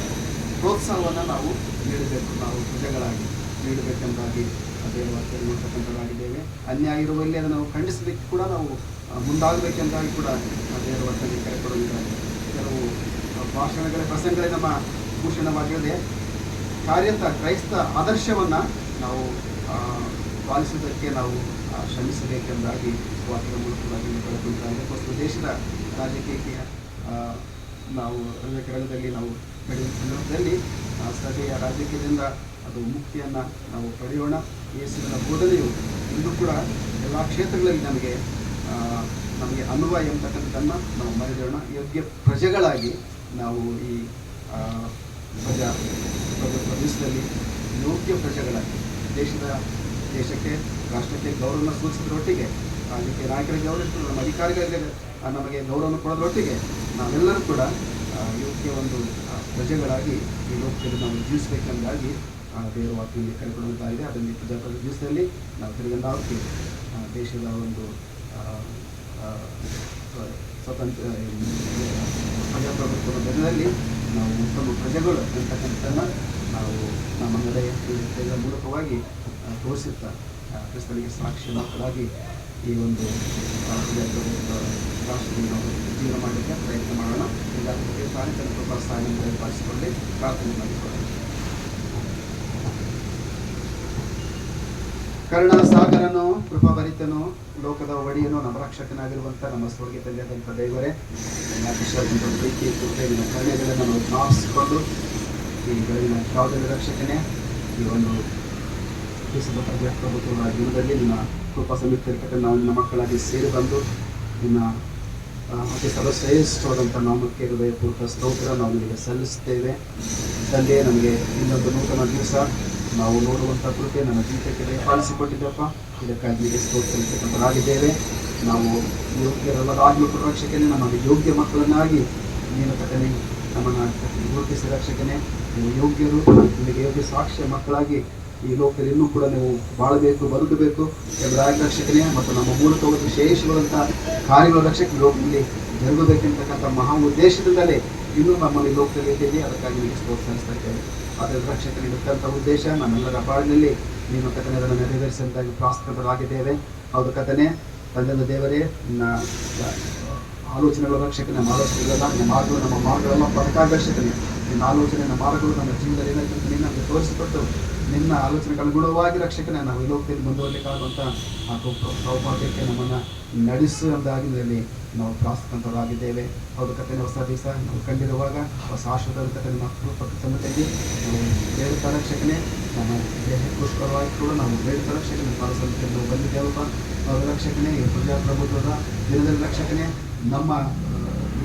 ಪ್ರೋತ್ಸಾಹವನ್ನು ನಾವು ನೀಡಬೇಕು. ನಾವು ಪ್ರಜೆಗಳಾಗಿ ನೀಡಬೇಕೆಂದಾಗಿ ಅದೇ ವಾಕ್ಯ ನೋಡ್ತಕ್ಕಂಥದ್ದಾಗಿದ್ದೇವೆ. ಅನ್ಯಾಯ ಇರುವಲ್ಲಿ ಅದನ್ನು ನಾವು ಖಂಡಿಸಲಿಕ್ಕೆ ಕೂಡ ನಾವು ಮುಂದಾಗಬೇಕೆಂದಾಗಿ ಕೂಡ ದೇವರ ವಾಕ್ಯದಲ್ಲಿ ಕರೆ ಕೊಡುವುದಾಗಿದೆ. ಕೆಲವು ಭಾಷಣಗಳ ಪ್ರಸಂಗಗಳೇ ನಮ್ಮ ಭೂಷಣವಾಗಿರದೆ ಕಾರ್ಯಂತ ಕ್ರೈಸ್ತ ಆದರ್ಶವನ್ನು ನಾವು ಪಾಲಿಸುವುದಕ್ಕೆ ನಾವು ಶ್ರಮಿಸಬೇಕೆಂದಾಗಿ ವಾಕ್ಯದ ಮೂಲಕವಾಗಿ ಕಳೆದುಕೊಂಡಿದ್ದಾರೆ. ಅದಕ್ಕೋಸ್ಕರ ದೇಶದ ರಾಜಕೀಯಕ್ಕೆ ನಾವು ರಂಗದಲ್ಲಿ ನಾವು ಬೆಳೆಯುವ ಸಂದರ್ಭದಲ್ಲಿ ಸಭೆಯ ರಾಜಕೀಯದಿಂದ ಅದು ಮುಕ್ತಿಯನ್ನು ನಾವು ಪಡೆಯೋಣ. ಯೇಸುವಿನ ಬೋಧನೆಯು ಇಂದು ಕೂಡ ಎಲ್ಲ ಕ್ಷೇತ್ರಗಳಲ್ಲಿ ನಮಗೆ ಅನ್ವಯ ಎಂಬತಕ್ಕಂಥದ್ದನ್ನು ನಾವು ಮರೆಯೋಣ. ಯೋಗ್ಯ ಪ್ರಜೆಗಳಾಗಿ ನಾವು ಈ ಪ್ರದೇಶದಲ್ಲಿ ಯೋಗ್ಯ ಪ್ರಜೆಗಳಾಗಿ ದೇಶಕ್ಕೆ ರಾಷ್ಟ್ರಕ್ಕೆ ಗೌರವವನ್ನು ಸೂಚಿಸೋದ್ರೊಟ್ಟಿಗೆ ಅದಕ್ಕೆ ನಾಯಕರಿಗೆ ಗೌರವಿಸಿದ್ರು ನಮ್ಮ ಅಧಿಕಾರಿಗಳಿಗೆ ನಮಗೆ ಗೌರವವನ್ನು ಕೊಡೋದ್ರೊಟ್ಟಿಗೆ ನಾವೆಲ್ಲರೂ ಕೂಡ ಯೋಗ್ಯ ಒಂದು ಪ್ರಜೆಗಳಾಗಿ ಈ ಲೋಕದಲ್ಲಿ ನಾವು ಜೀವಿಸಬೇಕೆಂದಾಗಿ ದೇವರ ವಾಕ್ಯದಲ್ಲಿ ಕರೆಕೊಡುವಂತಾಗಿದೆ. ಅದರಲ್ಲಿ ಪ್ರಜಾಪ್ರಭುತ್ವ ದಿವಸದಲ್ಲಿ ನಾವು ತಿರುಗಂದಾವಕ್ಕೆ ದೇಶದ ಒಂದು ಸ್ವತಂತ್ರ ಪ್ರಜಾಪ್ರಭುತ್ವದ ದಿನದಲ್ಲಿ ನಾವು ಉತ್ತಮ ಪ್ರಜೆಗಳು ಅಂತಕ್ಕಂಥದ್ದನ್ನು ನಾವು ನಮ್ಮ ನಡೆಯ ಮೂಲಕವಾಗಿ ತೋರಿಸುತ್ತಾ ಕ್ರಿಸ್ತನಿಗೆ ಸಾಕ್ಷಿ ಮಕ್ಕಳಾಗಿ ಈ ಒಂದು ಪ್ರಜಾಪ್ರಭುತ್ವ ರಾಷ್ಟ್ರದಲ್ಲಿ ನಾವು ಜೀವನ ಮಾಡಲಿಕ್ಕೆ ಪ್ರಯತ್ನ ಮಾಡೋಣ. ಎಲ್ಲದಕ್ಕೆ ತಾನೇ ತನ್ನ ಪ್ರೋತ್ಸಾಹ ಪಾಲಿಸಿಕೊಳ್ಳಿ, ಪ್ರಾರ್ಥನೆ ಮಾಡಿಕೊಳ್ಳೋಣ. ಕರುಣಾಸಾಗರನು, ಕೃಪಾಭರಿತನು, ಲೋಕದ ಒಡೆಯನು, ನಮ್ಮ ರಕ್ಷಕನಾಗಿರುವಂಥ ನಮ್ಮ ಸ್ವರ್ಗೀಯ ತಂದೆಯಾದಂಥ ದೇವರೇ, ವಿಶ್ವಾಸದ ಪ್ರೀತಿ ಕೃಪೆ ನಿಮ್ಮ ಕರುಣೆಗಳನ್ನು ನಾವು ಜ್ಞಾಪಿಸಿಕೊಂಡು ಈ ಬೆಳಗಿನ ಯಾವುದೇ ರಕ್ಷಕನೇ ಈ ಒಂದು ದೇಶದ ಪ್ರಜಾಪ್ರಭುತ್ವದ ಜೀವನದಲ್ಲಿ ನಿಮ್ಮ ಕೃಪಾ ಸಮಿತಿರ್ತಕ್ಕ ನಾವು ನಿನ್ನ ಮಕ್ಕಳಾಗಿ ಸೇರಿ ಬಂದು ನಿನ್ನ ಅತಿ ಸರ್ವಶ್ರೇಷ್ಠವಾದಂಥ ನಾಮಕ್ಕೆ ಹೃದಯಪೂರ್ವಕ ಸ್ತೋತ್ರ ನಾವು ನಿಮಗೆ ಸಲ್ಲಿಸ್ತೇವೆ. ತಂದೆ, ನಮಗೆ ಇನ್ನೊಂದು ನೂತನ ದಿವಸ ನಾವು ನೋಡುವಂಥ ಕೃಪೆ ನನ್ನ ಜೀವಿತಕ್ಕೆ ದಯಪಾಲಿಸಿಕೊಟ್ಟಿದ್ದಪ್ಪ. ಇದಕ್ಕಾಗಿ ನಿಮಗೆ ಸ್ತೋತ್ರರಾಗಿದ್ದೇವೆ. ನಾವು ಯೋಗ್ಯರಲ್ಲದಾಗಲೂ ರಕ್ಷಕನೇ, ನಮಗೆ ಯೋಗ್ಯ ಮಕ್ಕಳನ್ನಾಗಿ ನೀನು ಕಥನೆ ನಮ್ಮನ್ನು ಗುರುತಿಸಿ ರಕ್ಷಕನೇ, ನೀವು ಯೋಗ್ಯರು, ನಿಮಗೆ ಯೋಗ್ಯ ಸಾಕ್ಷ್ಯ ಮಕ್ಕಳಾಗಿ ಈ ಲೋಕದಲ್ಲಿ ಇನ್ನೂ ಕೂಡ ನೀವು ಬಾಳಬೇಕು, ಬದುಕಬೇಕು ಎಂಬುದಾಗಿ ರಕ್ಷಕನೇ, ಮತ್ತು ನಮ್ಮ ಮೂಲಕ ವಿಶೇಷವಾದಂಥ ಕಾರ್ಯಗಳ ರಕ್ಷಕ ಲೋಕದಲ್ಲಿ ಜರುಗಬೇಕೆಂತಕ್ಕಂಥ ಮಹಾ ಉದ್ದೇಶದಿಂದಲೇ ಇನ್ನೂ ನಮ್ಮಲ್ಲಿ ಲೋಕದಲ್ಲಿ ಇದೆ. ಅದಕ್ಕಾಗಿ ನಿಮಗೆ ಸ್ತೋತ್ರ ಇದ್ದೇವೆ. ಅದರ ರಕ್ಷಕನೇ ಇರತಕ್ಕಂಥ ಉದ್ದೇಶ ನಮ್ಮೆಲ್ಲರ ಬಾಳಿನಲ್ಲಿ ನೀನು ಕಥನೆ ಅದನ್ನು ನೆರವೇರಿಸುವಂತಾಗಿ ಪ್ರಾಸ್ತರಾಗಿದ್ದೇವೆ. ಹೌದು ಕಥನೆ, ತಂದೆಯ ದೇವರೇ, ನಿನ್ನ ಆಲೋಚನೆಗಳ ರಕ್ಷಕನೇ, ನಮ್ಮ ಆಲೋಚನೆಗಳಲ್ಲ ನಿಮ್ಮ ಮಾರ್ಗಗಳು ನಮ್ಮ ಮಾರ್ಗಗಳೆಲ್ಲ ಪದಕ್ಕಾಗಿ ರಕ್ಷಕನೇ, ನಿನ್ನ ಆಲೋಚನೆ ನಮ್ಮ ಮಾರ್ಗಗಳು ನಮ್ಮ ಜೀವನದಲ್ಲಿ ಏನಾಯ್ತು ನೀನು ನಮಗೆ ತೋರಿಸಿಕೊಟ್ಟು ನಿನ್ನ ಆಲೋಚನೆಗನುಗುಣವಾಗಿ ರಕ್ಷಕನೇ ನಾವು ಈ ಲೋಕದಲ್ಲಿ ಮುಂದುವರಲಿಕ್ಕಾಗುವಂಥ ಆ ಸೌಭಾಗ್ಯಕ್ಕೆ ನಮ್ಮನ್ನು ನಡೆಸು ಎಂಬುದಾಗಿ ನಾವು ಪ್ರಾಸ್ತಂತರಾಗಿದ್ದೇವೆ. ಹೌದು ಕಥೆಯ ಹೊಸ ದಿವಸ ನಾವು ಕಂಡಿರುವಾಗ ಹೊಸ ಶಾಶ್ವತ ಕಥೆ ಸಮ್ಮತಿಯಾಗಿ ನಾವು ಬೇಡುತ್ತಾ ರಕ್ಷಕನೇ, ನಮ್ಮ ದೇಹಕ್ಕೋಸ್ಕರವಾಗಿ ಕೂಡ ನಾವು ಬೇಡುತ್ತಾ ರಕ್ಷಕನೇ ಪಾಲಿಸಲಿಕ್ಕೆ ನಾವು ಬಂದಿದ್ದೇವಪ್ಪ. ಹೌದು ರಕ್ಷಕನೇ, ಈ ಪ್ರಜಾಪ್ರಭುತ್ವದ ದಿನದಲ್ಲಿ ರಕ್ಷಕನೇ, ನಮ್ಮ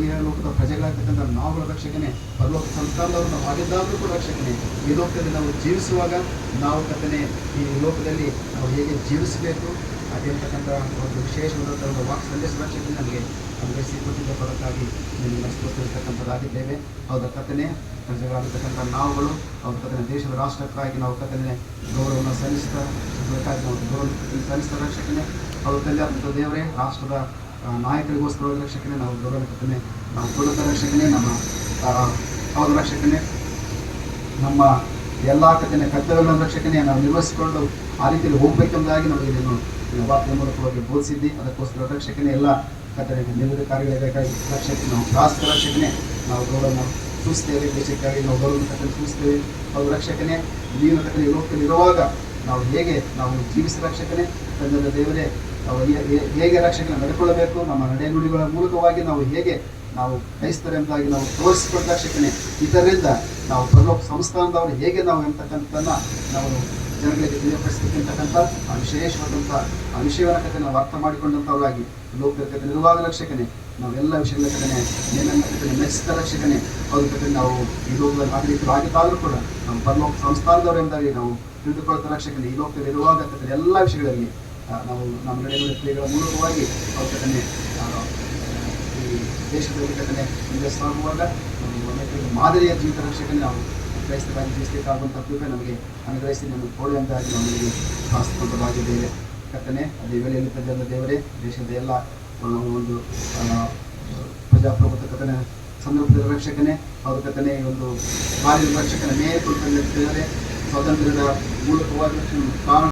ಈ ಲೋಕದ ಪ್ರಜೆಗಳಾಗ್ತಕ್ಕಂಥ ನಾವುಗಳ ರಕ್ಷಕನೇ, ಪರಲೋಕ ಸಂಸ್ಥಾನದವರು ನಾವು ಆಗಿದ್ದಾಗಲೂ ಕೂಡ ರಕ್ಷಕನೇ, ಈ ಲೋಕದಲ್ಲಿ ನಾವು ಜೀವಿಸುವಾಗ ನಾವು ಕಥನೆ ಈ ಲೋಕದಲ್ಲಿ ನಾವು ಹೇಗೆ ಜೀವಿಸಬೇಕು ಅದೇಂತಕ್ಕಂಥ ಒಂದು ವಿಶೇಷವಾದಂಥ ಒಂದು ವಾಕ್ ಸಂದೇಶ ರಕ್ಷಕನೇ ನಮಗೆ ಸಿಗುತ್ತಿದ್ದ ಪದಕ್ಕಾಗಿ ನಿಮಗೆ ಸ್ತೋತ್ರಿಸ್ತಕ್ಕಂಥದ್ದಾಗಿದ್ದೇವೆ. ಹೌದ ಕಥನೆ ಪ್ರಜೆಗಳಾಗಿರ್ತಕ್ಕಂಥ ನಾವುಗಳು ಅವ್ರ ಕಥನೆ ದೇಶದ ರಾಷ್ಟ್ರಕ್ಕಾಗಿ ನಾವು ಕಥನೆ ಗೌರವವನ್ನು ಸಲ್ಲಿಸಬೇಕಾಗಿ ನಾವು ಗೌರವ ಸಲ್ಲಿಸಿದ ರಕ್ಷಕನೇ, ಅವ್ರ ತಂದೆಯಾದಂಥ ದೇವರೇ, ರಾಷ್ಟ್ರದ ನಾಯಕರಿಗೋಸ್ಕರ ರಕ್ಷಕನೇ ನಾವು ಗೌರವ ಕಥನೆ ನಾವು ಕೊಡುತ್ತ ರಕ್ಷಕನೇ, ನಮ್ಮ ಅವ್ರ ರಕ್ಷಕನೇ, ನಮ್ಮ ಎಲ್ಲ ಕಥನೆ ಕರ್ತವ್ಯಗಳನ್ನು ರಕ್ಷಕನೇ ನಾವು ನಿರ್ವಹಿಸಿಕೊಂಡು ಆ ರೀತಿಯಲ್ಲಿ ಹೋಗಬೇಕೆಂಬುದಾಗಿ ನಮಗೆ ಇದನ್ನು ವಾಕ್ಯ ಮೂಲಕವಾಗಿ ಬೋಧಿಸಿದ್ದಿ. ಅದಕ್ಕೋಸ್ಕರ ರಕ್ಷಕನೇ ಎಲ್ಲ ಕಥನೆ ನಿವೃತ್ತ ಕಾರ್ಯಗಳಿಗಾಗಿ ರಕ್ಷಕನೇ ನಾವು ಪ್ರಾಸ್ತ ರಕ್ಷಕನೇ ನಾವು ಗೌರವ ಸೂಚಿಸ್ತೇವೆ. ದೇಶಕ್ಕಾಗಿ ನಾವು ಗೌರವ ಕಥನೆ ಸೂಚಿಸ್ತೇವೆ. ಅವ್ರ ರಕ್ಷಕನೇ, ನೀನು ಕಥನೆ ಲೋಕದಲ್ಲಿ ಇರುವಾಗ ನಾವು ಹೇಗೆ ನಾವು ಜೀವಿಸಿ ರಕ್ಷಕನೇ, ತಂದೆಯ ದೇವರೇ, ನಾವು ಹೇಗೆ ರಕ್ಷಕನ ನಡ್ಕೊಳ್ಳಬೇಕು, ನಮ್ಮ ನಡೆನುಡಿಗಳ ಮೂಲಕವಾಗಿ ನಾವು ಹೇಗೆ ನಾವು ಕ್ರೈಸ್ತರೆಂಬುದಾಗಿ ನಾವು ತೋರಿಸಿಕೊಂಡ ರಕ್ಷಕನೇ, ಇದರಿಂದ ನಾವು ಪರಲೋಕ ಸಂಸ್ಥಾನದವರು ಹೇಗೆ ನಾವು ಎಂತಕ್ಕಂಥದ್ದನ್ನು ನಾವು ಜನಗಳಿಗೆ ತಿಳಿಯಪಡಿಸಬೇಕೆಂತಕ್ಕಂಥ ಆ ವಿಶೇಷವಾದಂಥ ಆ ವಿಷಯವನ್ನು ಕಥೆ ನಾವು ಅರ್ಥ ಮಾಡಿಕೊಂಡಂಥವರಾಗಿ ಲೋಕದ ಕಥೆ ನಿರ್ವಾಹ ರಕ್ಷಕನೇ, ನಾವೆಲ್ಲ ವಿಷಯಗಳ ಕಥನೆ ಮೇಲನ್ನ ಕಥನೆ ಮೆಚ್ಚಿದ ರಕ್ಷಕನೇ, ಅವ್ರ ಕಥೆ ನಾವು ಈ ಲೋಕದಲ್ಲಿ ನಾಗರಿಕರಾಗಿದ್ದಾದರೂ ಕೂಡ ನಮ್ಮ ಪರಲೋಕ ಸಂಸ್ಥಾನದವರು ಎಂಬುದಾಗಿ ನಾವು ತಿಳಿದುಕೊಳ್ತಾ ರಕ್ಷಕನೇ, ಈ ಲೋಕದಲ್ಲಿ ಇರುವಾಗ ಕಥೆ ಎಲ್ಲ ವಿಷಯಗಳಲ್ಲಿ ನಾವು ನಮ್ಮ ನಡೆಯುವ ಕ್ರಿಯೆಗಳ ಮೂಲಕವಾಗಿ ಅವ್ರ ಕಥನೆ ಈ ದೇಶದಲ್ಲಿ ಕಥನೆ ನಿರ್ವಹಿಸುವಾಗ ನಾವು ಮಾದರಿಯ ಜೀವಿತ ರಕ್ಷಕನೇ ನಾವು ಕ್ರೈಸ್ತರಾಗಿ ಜೀವಿಸಬೇಕಾಗುವಂಥ ಕೃಪೆ ನಮಗೆ ಅನುಗ್ರಹಿಸಿ ನಮಗೆ ಕೊಡುವಂತಾಗಿ ನಾವು ನಿಮಗೆ ಶಾಸ್ತ್ರವಾಗಿದ್ದೇವೆ. ಕಥನೆ ಅದೇ ವೇಳೆಯಲ್ಲಿ ತಂದೆಯ ದೇವರೇ, ದೇಶದ ಎಲ್ಲ ಒಂದು ಪ್ರಜಾಪ್ರಭುತ್ವ ಕಥನೆ ಸಂದರ್ಭದ ರಕ್ಷಕನೇ, ಅವ್ರ ಕಥನೆ ಒಂದು ಕಾರ್ಯದ ರಕ್ಷಕನ ಮೇಲೆ ಕೊಡ್ತಾರೆ ಸ್ವಾತಂತ್ರ್ಯದ ಮೂಲಕವಾಗಿ ಕಾರಣ